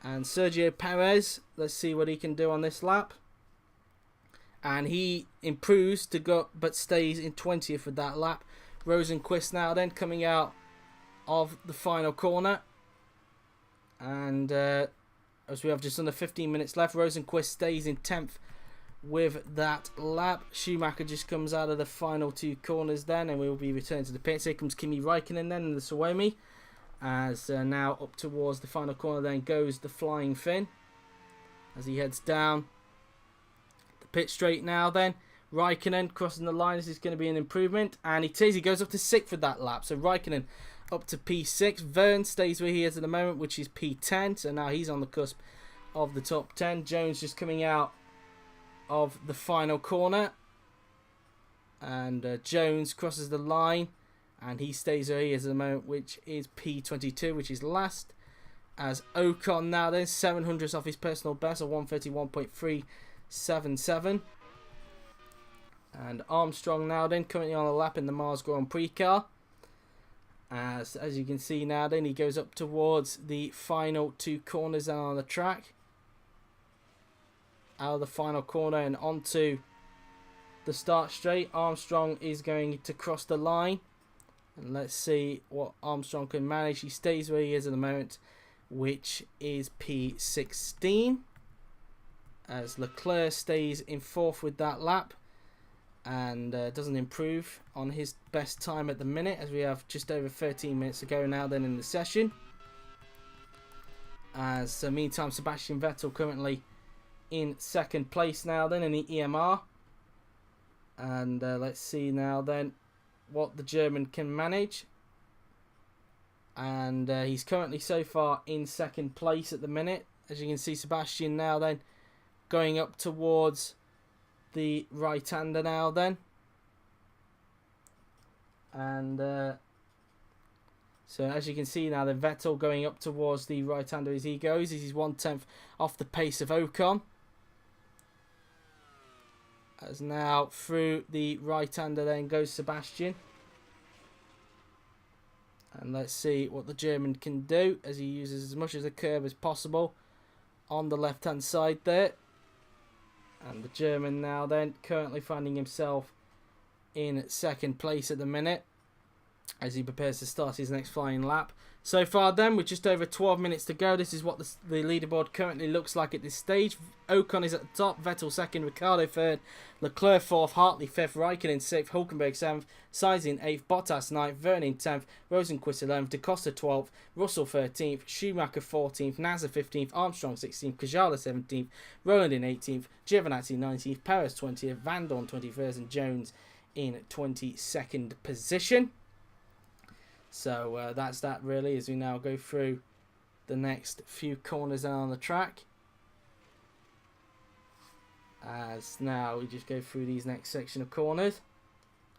And Sergio Perez, let's see what he can do on this lap. And he improves to go, but stays in 20th with that lap. Rosenquist now then coming out of the final corner. And as we have just under 15 minutes left, Rosenquist stays in 10th with that lap. Schumacher just comes out of the final 2 corners then, and we will be returning to the pits. Here comes Kimi Raikkonen then in the Suomi, as now up towards the final corner then goes the Flying Finn as he heads down the pit straight now then. Raikkonen crossing the line. This is going to be an improvement, and he goes up to 6th with that lap. So Raikkonen up to P6. Verne stays where he is at the moment, which is P10, so now he's on the cusp of the top 10. Jones just coming out of the final corner, and Jones crosses the line and he stays where he is at the moment, which is P22, which is last. As Ocon now then 700ths off his personal best of 131.377, and Armstrong now then currently on a lap in the Mars Grand Prix car. As you can see now then he goes up towards the final 2 corners then on the track. Out of the final corner and onto the start straight. Armstrong is going to cross the line, and let's see what Armstrong can manage. He stays where he is at the moment, which is P16, as Leclerc stays in 4th with that lap and doesn't improve on his best time at the minute, as we have just over 13 minutes to go now then in the session. As meantime Sebastian Vettel currently in 2nd place now then in the EMR. And let's see now then what the German can manage. And he's currently so far in 2nd place at the minute. As you can see, Sebastian now then going up towards the right-hander now then. And so as you can see now, then Vettel going up towards the right-hander as he goes. He's 1/10 off the pace of Ocon. As now through the right-hander then goes Sebastian. And let's see what the German can do as he uses as much of the curb as possible on the left-hand side there. And the German now then currently finding himself in 2nd place at the minute. as he prepares to start his next flying lap. So far then, with just over 12 minutes to go, this is what the leaderboard currently looks like at this stage. Ocon is at the top, Vettel second, Ricciardo third, Leclerc fourth, Hartley fifth, Raikkonen sixth, Hülkenberg seventh, Sainz in eighth, Bottas ninth, Vernon 10th, Rosenqvist 11th, Da Costa 12th, Russell 13th, Schumacher 14th, Nasser 15th, Armstrong 16th, Kajala 17th, Rowland in 18th, Giovinazzi 19th, Perez 20th, Van Dorn 21st, and Jones in 22nd position. So that's that really, as we now go through the next few corners down on the track. As now we just go through these next section of corners.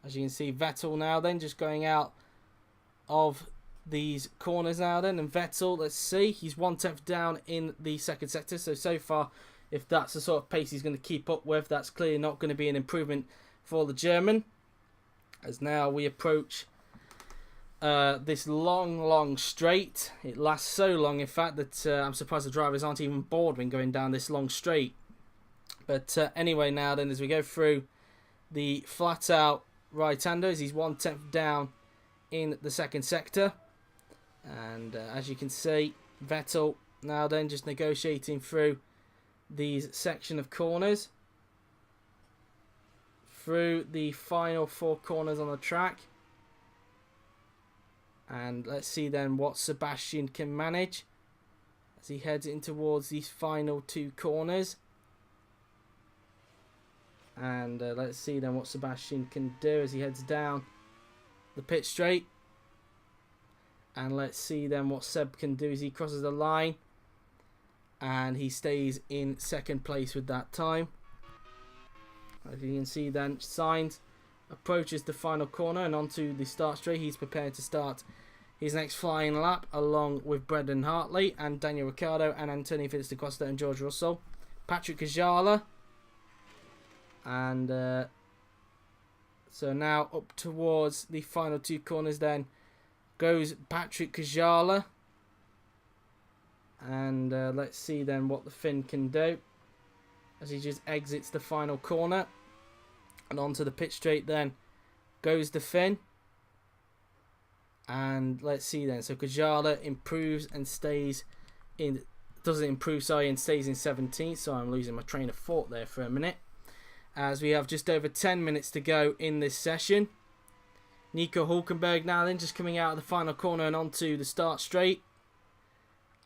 As you can see, Vettel now then just going out of these corners now then. And Vettel, let's see, he's 1/10 down in the second sector. So far, if that's the sort of pace he's going to keep up with, that's clearly not going to be an improvement for the German. As now we approach this long straight. It lasts so long, in fact, that I'm surprised the drivers aren't even bored when going down this long straight. But anyway, now then, as we go through the flat out right-handers, he's 1/10 down in the second sector. And as you can see, Vettel now then just negotiating through these section of corners. Through the final 4 corners on the track. And let's see then what Sebastian can manage as he heads in towards these final 2 corners. And let's see then what Sebastian can do as he heads down the pit straight. And let's see then what Seb can do as he crosses the line. And he stays in second place with that time. As you can see then, Sainz approaches the final corner and onto the start straight. He's prepared to start his next flying lap along with Brendan Hartley and Daniel Ricciardo and Antonio Felix da Costa and George Russell. Patrick Kajala. And so now up towards the final 2 corners then goes Patrick Kajala. And let's see then what the Finn can do as he just exits the final corner. And onto the pit straight then goes the Finn. And let's see then. So Kajala improves and stays in... Doesn't improve, sorry, and stays in 17th. So I'm losing my train of thought there for a minute. As we have just over 10 minutes to go in this session. Nico Hülkenberg now then just coming out of the final corner and onto the start straight.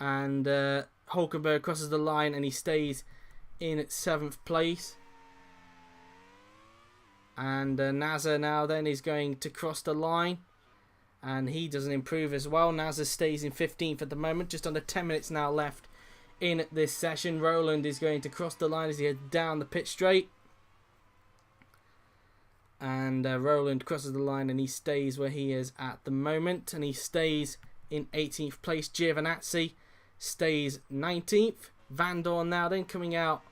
And Hülkenberg crosses the line and he stays in 7th place. And Nasser now then is going to cross the line. And he doesn't improve as well. Nasser stays in 15th at the moment. Just under 10 minutes now left in this session. Rowland is going to cross the line as he heads down the pit straight. And Rowland crosses the line and he stays where he is at the moment. And he stays in 18th place. Giovinazzi stays 19th. Van Dorn now then coming out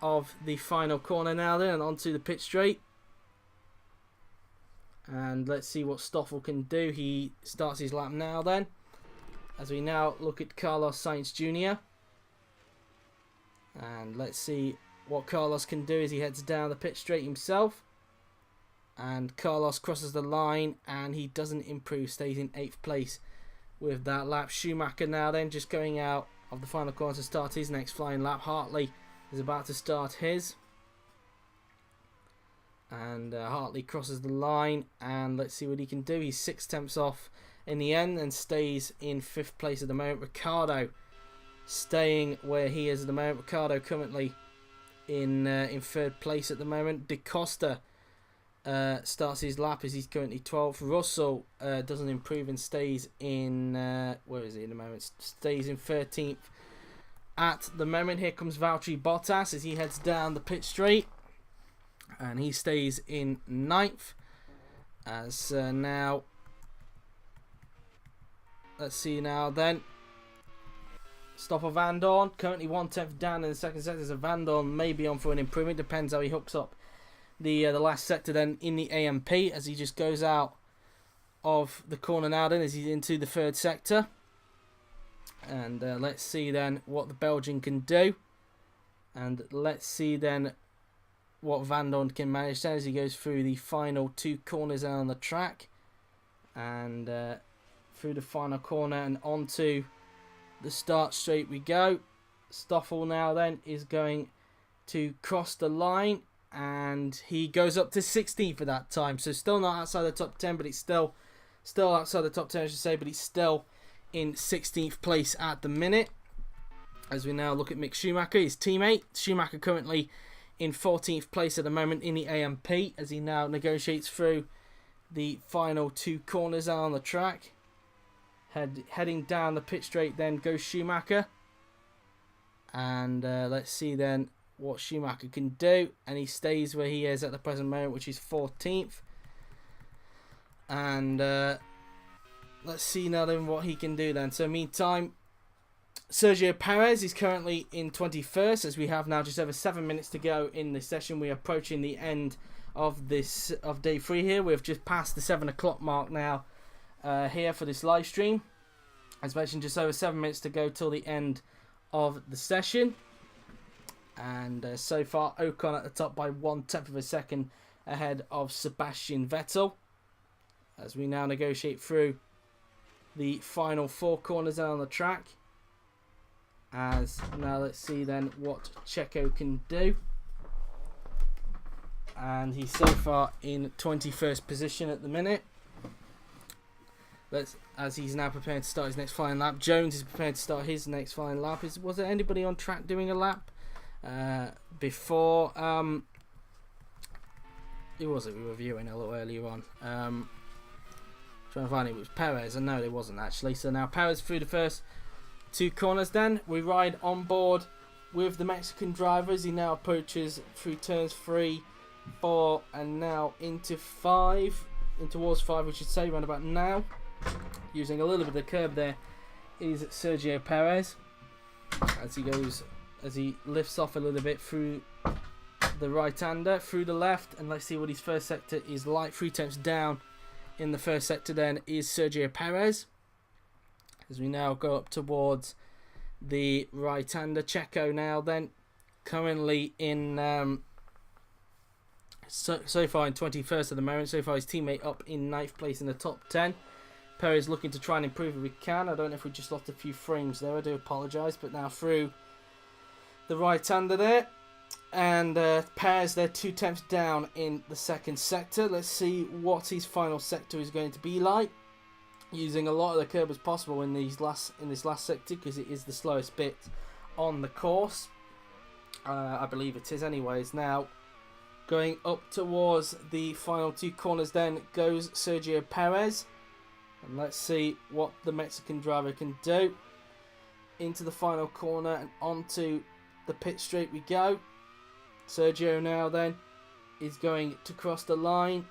of the final corner now then and onto the pit straight. And let's see what Stoffel can do. He starts his lap now then. As we now look at Carlos Sainz Jr. And let's see what Carlos can do as he heads down the pit straight himself. And Carlos crosses the line and he doesn't improve. Stays in 8th place with that lap. Schumacher now then just going out of the final corner to start his next flying lap. Hartley is about to start his. And Hartley crosses the line and let's see what he can do. He's 6/10 off in the end and stays in 5th place at the moment. Ricciardo staying where he is at the moment. Ricciardo currently in 3rd place at the moment. Da Costa starts his lap as he's currently 12th. Russell doesn't improve and stays in where is he at the moment? Stays in 13th at the moment. Here comes Valtteri Bottas as he heads down the pit straight. And he stays in 9th. As now, let's see now then. Stoffel Van Dorn, currently 1/10 down in the second sector. So Van Dorn may be on for an improvement. Depends how he hooks up the last sector then in the AMP. As he just goes out of the corner now then as he's into the 3rd sector. And let's see then what the Belgian can do. And let's see then what Van Dorn can manage then as he goes through the final 2 corners on the track. And through the final corner and onto the start straight we go. Stoffel now then is going to cross the line, and he goes up to 16th for that time. So still not outside the top 10, but it's still outside the top 10, I should say, but he's still in 16th place at the minute. As we now look at Mick Schumacher, his teammate. Schumacher currently in 14th place at the moment in the AMP, as he now negotiates through the final 2 corners on the track. Heading down the pit straight then goes Schumacher. And let's see then what Schumacher can do. And he stays where he is at the present moment, which is 14th. And let's see now then what he can do then. So meantime, Sergio Perez is currently in 21st, as we have now just over 7 minutes to go in the session. We are approaching the end of day 3 here. We've just passed the 7 o'clock mark now here for this live stream. As mentioned, just over 7 minutes to go till the end of the session. And so far, Ocon at the top by 1/10 of a second ahead of Sebastian Vettel. As we now negotiate through the final 4 corners on the track. As now let's see then what Checo can do. And he's so far in 21st position at the minute. As he's now preparing to start his next flying lap. Jones is prepared to start his next flying lap. Was there anybody on track doing a lap before? Who was it we were viewing a little earlier on? Trying to find it. It was Perez. And no, it wasn't actually. So now Perez through the first 2 corners then. We ride on board with the Mexican driver as he now approaches through turns 3, 4 and now into 5. In towards 5 we should say, around about now. Using a little bit of the curb there is Sergio Perez. As he lifts off a little bit through the right-hander, through the left. And let's see what his first sector is like. 3 tenths down in the first sector then is Sergio Perez. As we now go up towards the right-hander, Checo now then currently in so far in 21st at the moment. So far his teammate up in 9th place in the top 10. Perez looking to try and improve if we can. I don't know if we just lost a few frames there, I do apologise. But now through the right-hander there. And Perez there 2 tenths down in the second sector. Let's see what his final sector is going to be like. Using a lot of the curb as possible in this last sector, because it is the slowest bit on the course. I believe it is anyways. Now going up towards the final 2 corners then goes Sergio Perez. And let's see what the Mexican driver can do. Into the final corner and onto the pit straight we go. Sergio now then is going to cross the line,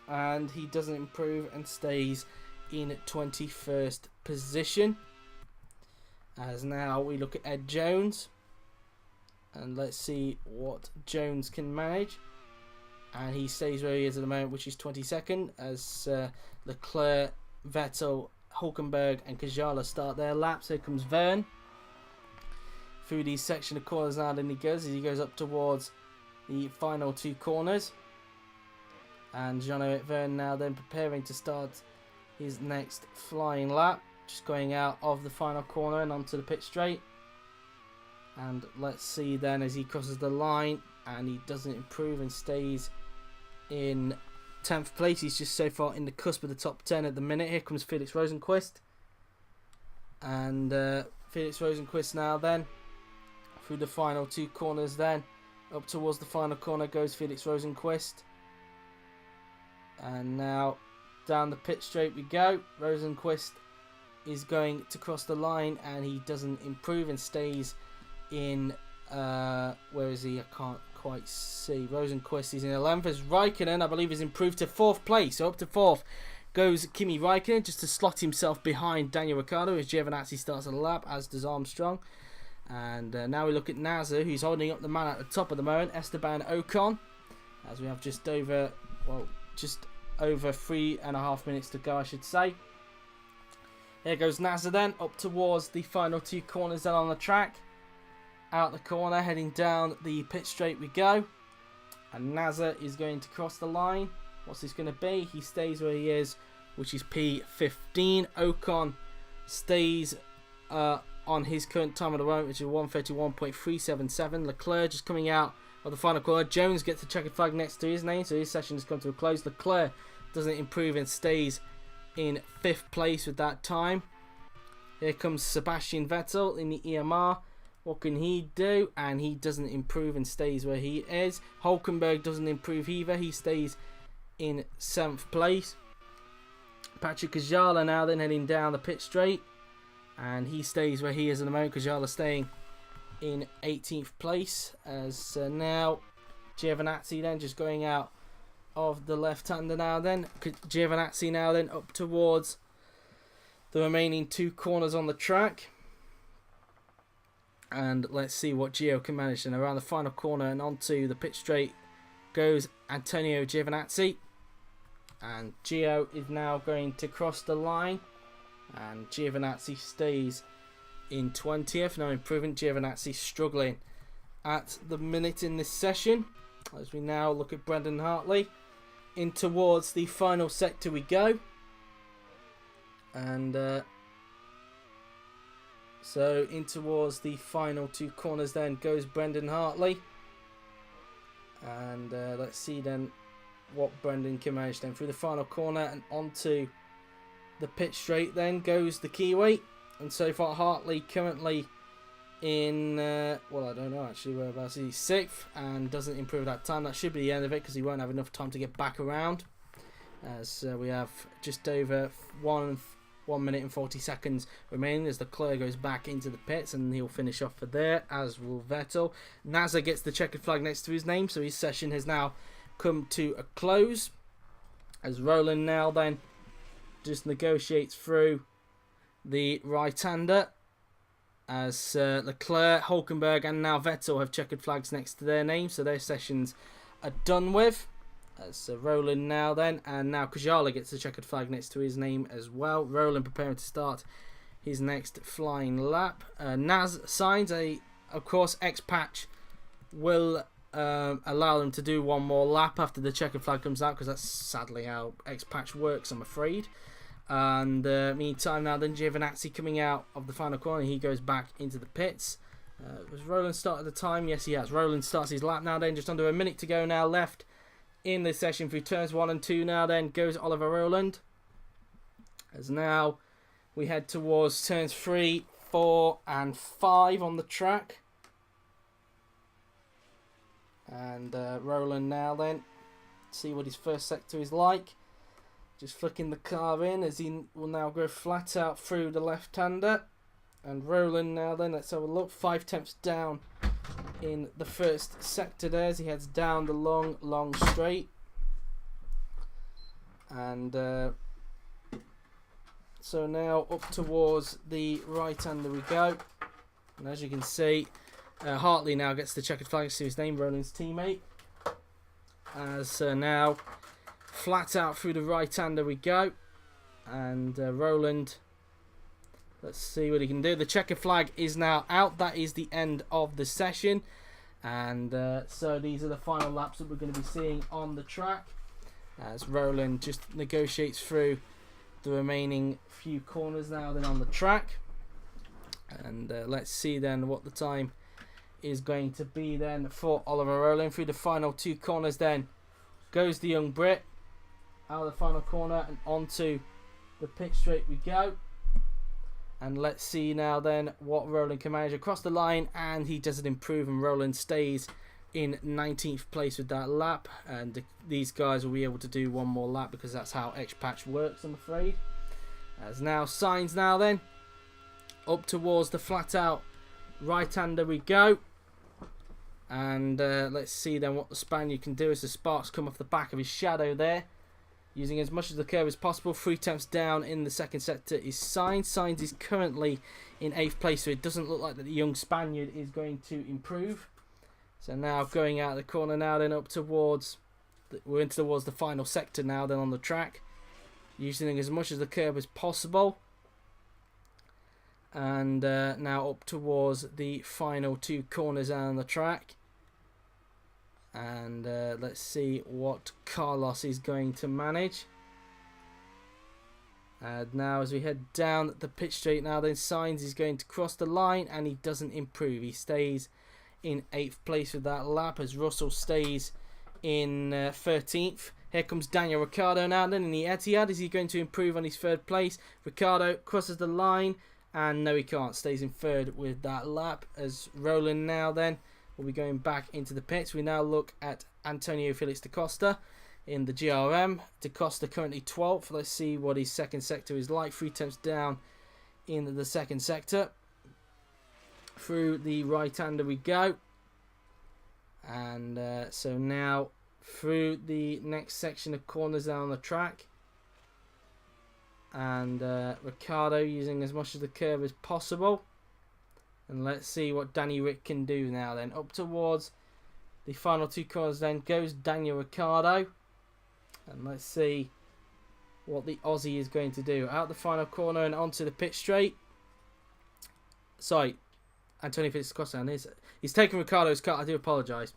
and he doesn't improve and stays in 21st position. As now we look at Ed Jones, and let's see what Jones can manage. And he stays where he is at the moment, which is 22nd, as Leclerc, Vettel, Hulkenberg and Kajala start their laps. Here comes Verne through these section of corners now. Then he goes up towards the final 2 corners, and Jean-Eric Verne now then preparing to start his next flying lap, just going out of the final corner and onto the pit straight. And let's see then as he crosses the line, and he doesn't improve and stays in 10th place. He's just so far in the cusp of the top 10 at the minute. Here comes Felix Rosenqvist, and Felix Rosenqvist now then through the final 2 corners then. Up towards the final corner goes Felix Rosenqvist, and now down the pit straight we go. Rosenqvist is going to cross the line, and he doesn't improve and stays in where is he? I can't quite see. Rosenqvist is in 11th as Raikkonen, I believe, is improved to 4th place. So up to 4th goes Kimi Raikkonen, just to slot himself behind Daniel Ricciardo as Giovinazzi starts a lap, as does Armstrong. And now we look at Nasser, who's holding up the man at the top of the moment, Esteban Ocon, as we have just over 3.5 minutes to go, I should say. Here goes Nasser then, up towards the final 2 corners then on the track. Out the corner, heading down the pit straight we go. And Nasser is going to cross the line. What's this going to be? He stays where he is which is P15. Ocon stays on his current time at the moment, which is 1:31.377. Leclerc just coming out of the final corner. Jones gets the checkered flag next to his name, so his session has come to a close. Leclerc doesn't improve and stays in 5th place with that time. Here comes Sebastian Vettel in the EMR. What can he do? And he doesn't improve and stays where he is. Hulkenberg doesn't improve either. He stays in 7th place. Patrick Kajala now then heading down the pit straight. And he stays where he is at the moment. Kajala staying in 18th place. As now Giovinazzi then just going out of the left-hander now then. Giovinazzi now then up towards the remaining 2 corners on the track. And let's see what Gio can manage. And around the final corner and onto the pit straight goes Antonio Giovinazzi. And Gio is now going to cross the line. And Giovinazzi stays in 20th. No improvement. Giovinazzi struggling at the minute in this session. As we now look at Brendan Hartley. In towards the final sector we go. And so in towards the final 2 corners then goes Brendan Hartley. And let's see then what Brendan can manage then through the final corner and onto the pit straight then goes the Kiwi. And so far Hartley currently in, well I don't know actually whereabouts he's 6th and doesn't improve that time. That should be the end of it because he won't have enough time to get back around. As we have just over 1 minute and 40 seconds remaining as Leclerc goes back into the pits, and he'll finish off for there, as will Vettel. Nasser gets the checkered flag next to his name, so his session has now come to a close. As Roland now then just negotiates through the right-hander, as Leclerc, Hulkenberg and now Vettel have checkered flags next to their names, so their sessions are done with. As Roland now then, and now Kajala gets the checkered flag next to his name as well. Roland preparing to start his next flying lap. Naz signs of course, X-Patch will allow them to do one more lap after the checkered flag comes out, because that's sadly how X-Patch works, I'm afraid. And meantime now then, Giovinazzi coming out of the final corner, he goes back into the pits. Was Roland started the time? Yes, he has. Roland starts his lap now then, just under a minute to go now left in this session through turns 1 and 2 now then goes Oliver Roland. As now we head towards turns 3, 4 and 5 on the track. And Roland now then, see what his first sector is like. Just flicking the car in as he will now go flat out through the left-hander. And Roland now then, let's have a look, 5/10 down in the first sector there as he heads down the long straight. And so now up towards the right-hander we go. And as you can see, Hartley now gets the checkered flag to his name, Roland's teammate. As now flat out through the right-hander we go. And Roland, let's see what he can do. The checkered flag is now out. That is the end of the session. And so these are the final laps that we're going to be seeing on the track. As Roland just negotiates through the remaining few corners now then on the track. And let's see then what the time is going to be then for Oliver Roland. Through the final 2 corners then goes the young Brit. Out of the final corner and onto the pit straight we go. And let's see now then what Roland can manage across the line, and he doesn't improve, and Roland stays in 19th place with that lap. And these guys will be able to do one more lap because that's how X-Patch works, I'm afraid. As now Sainz now then up towards the flat out right-hander we go. And let's see then what the Spaniard can do as the sparks come off the back of his shadow there. Using as much of the curve as possible. 3/10 down in the second sector is Sainz. Sainz is currently in 8th place, so it doesn't look like that the young Spaniard is going to improve. So now going out of the corner now, then up towards, we're into towards the final sector now then on the track. Using as much of the curve as possible. And now up towards the final 2 corners on the track. And let's see what Carlos is going to manage. And now as we head down the pit straight now, then Sainz is going to cross the line, and he doesn't improve. He stays in 8th place with that lap as Russell stays in 13th. Here comes Daniel Ricciardo now then in the Etihad. Is he going to improve on his 3rd place? Ricciardo crosses the line, and no, he can't. Stays in 3rd with that lap as Roland now then will be going back into the pits. We now look at Antonio Felix da Costa in the GRM. Da Costa currently 12th. Let's see what his 2nd sector is like. 3 temps down in the 2nd sector. Through the right-hander we go. And so now through the next section of corners down the track. And Ricciardo using as much of the curve as possible. And let's see what Danny Ric can do now then. Up towards the final 2 corners then goes Daniel Ricciardo. And let's see what the Aussie is going to do. Out the final corner and onto the pit straight. Sorry, Antonio Felix da Costa. And he's taken Ricciardo's car. I do apologise.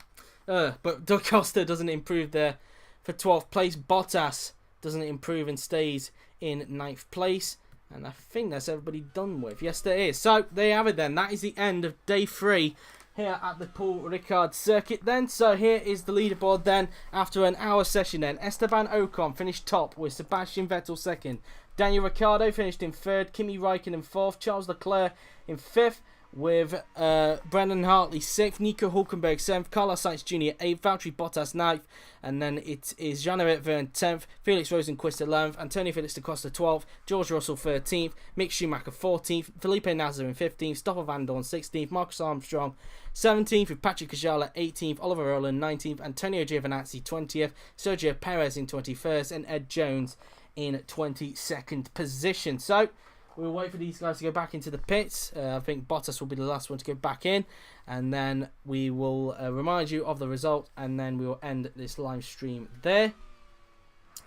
But Da Costa doesn't improve there for 12th place. Bottas doesn't improve and stays in 9th place. And I think that's everybody done with. Yes, there is. So, there you have it then. That is the end of day 3 here at the Paul Ricard circuit then. So, here is the leaderboard then. After an hour session then. Esteban Ocon finished top with Sebastian Vettel 2nd. Daniel Ricciardo finished in 3rd. Kimi Raikkonen 4th. Charles Leclerc in 5th. With Brendan Hartley 6th, Nico Hulkenberg 7th, Carlos Sainz Jr. 8th, Valtteri Bottas 9th, and then it is Jean-Eric Vergne 10th, Felix Rosenqvist 11th, Antonio Felix da Costa 12th, George Russell 13th, Mick Schumacher 14th, Felipe Nasr in 15th, Stoffel Van Dorn 16th, Marcus Armstrong 17th, with Patrick Kajala 18th, Oliver Rowland 19th, Antonio Giovinazzi 20th, Sergio Perez in 21st, and Ed Jones in 22nd position. So, we'll wait for these guys to go back into the pits. I think Bottas will be the last one to go back in. And then we will remind you of the result. And then we will end this live stream there.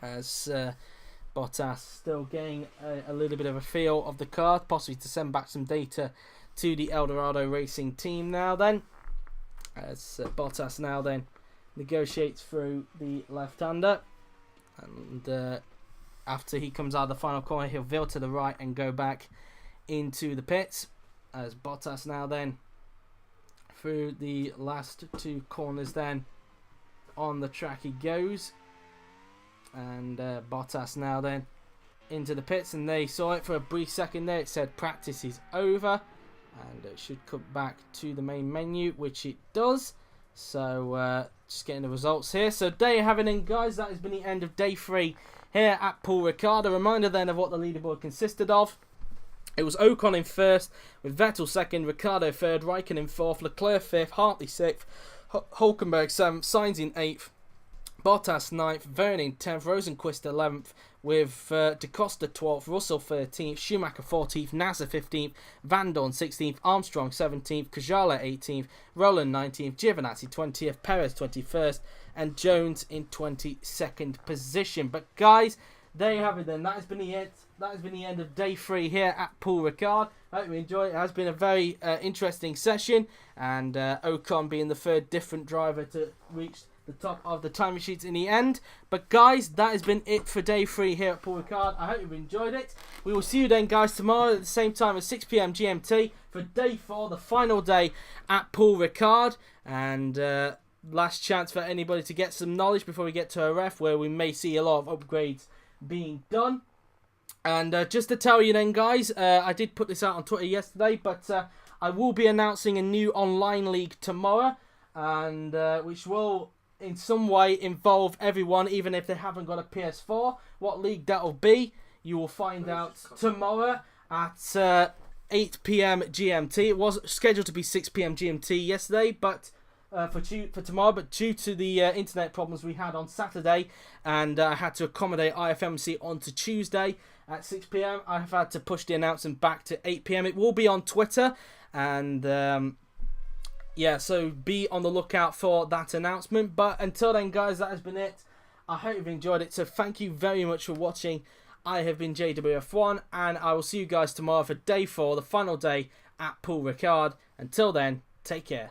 As Bottas still getting a little bit of a feel of the car. Possibly to send back some data to the Eldorado Racing team now then. As Bottas now then negotiates through the left-hander. And after he comes out of the final corner, he'll veer to the right and go back into the pits. As Bottas now then, through the last 2 corners then, on the track he goes. And Bottas now then, into the pits. And they saw it for a brief second there. It said practice is over. And it should come back to the main menu, which it does. So, just getting the results here. So, there you have it then, guys. That has been the end of day 3 here at Paul Ricard. A reminder then of what the leaderboard consisted of. It was Ocon in 1st, with Vettel 2nd, Ricciardo 3rd, Raikkonen 4th, Leclerc 5th, Hartley 6th, Hulkenberg 7th, Sainz in 8th, Bottas 9th, Vergne in 10th, Rosenqvist 11th, with Da Costa 12th, Russell 13th, Schumacher 14th, Nasr 15th, Van Dorn 16th, Armstrong 17th, Kajala 18th, Rowland 19th, Giovinazzi 20th, Perez 21st, and Jones in 22nd position. But guys, there you have it then. That has been the end. That has been the end of day 3 here at Paul Ricard. I hope you enjoyed it. It has been a very interesting session, and Ocon being the 3rd different driver to reach the top of the time sheets in the end. But guys, that has been it for day 3 here at Paul Ricard. I hope you've enjoyed it. We will see you then, guys, tomorrow at the same time at 6 PM GMT for day 4, the final day at Paul Ricard. And last chance for anybody to get some knowledge before we get to a ref, where we may see a lot of upgrades being done. And just to tell you then, guys, I did put this out on Twitter yesterday, but I will be announcing a new online league tomorrow, and which will in some way involve everyone, even if they haven't got a PS4. What league that'll be, you will find out tomorrow at 8 PM GMT. It was scheduled to be 6 PM GMT yesterday, but for tomorrow, but due to the internet problems we had on Saturday, and I had to accommodate IFMC onto Tuesday at 6 PM, I have had to push the announcement back to 8 PM. It will be on Twitter, and yeah, so be on the lookout for that announcement. But until then, guys, that has been it. I hope you've enjoyed it. So thank you very much for watching. I have been JWF1, and I will see you guys tomorrow for day 4, the final day at Paul Ricard. Until then, take care.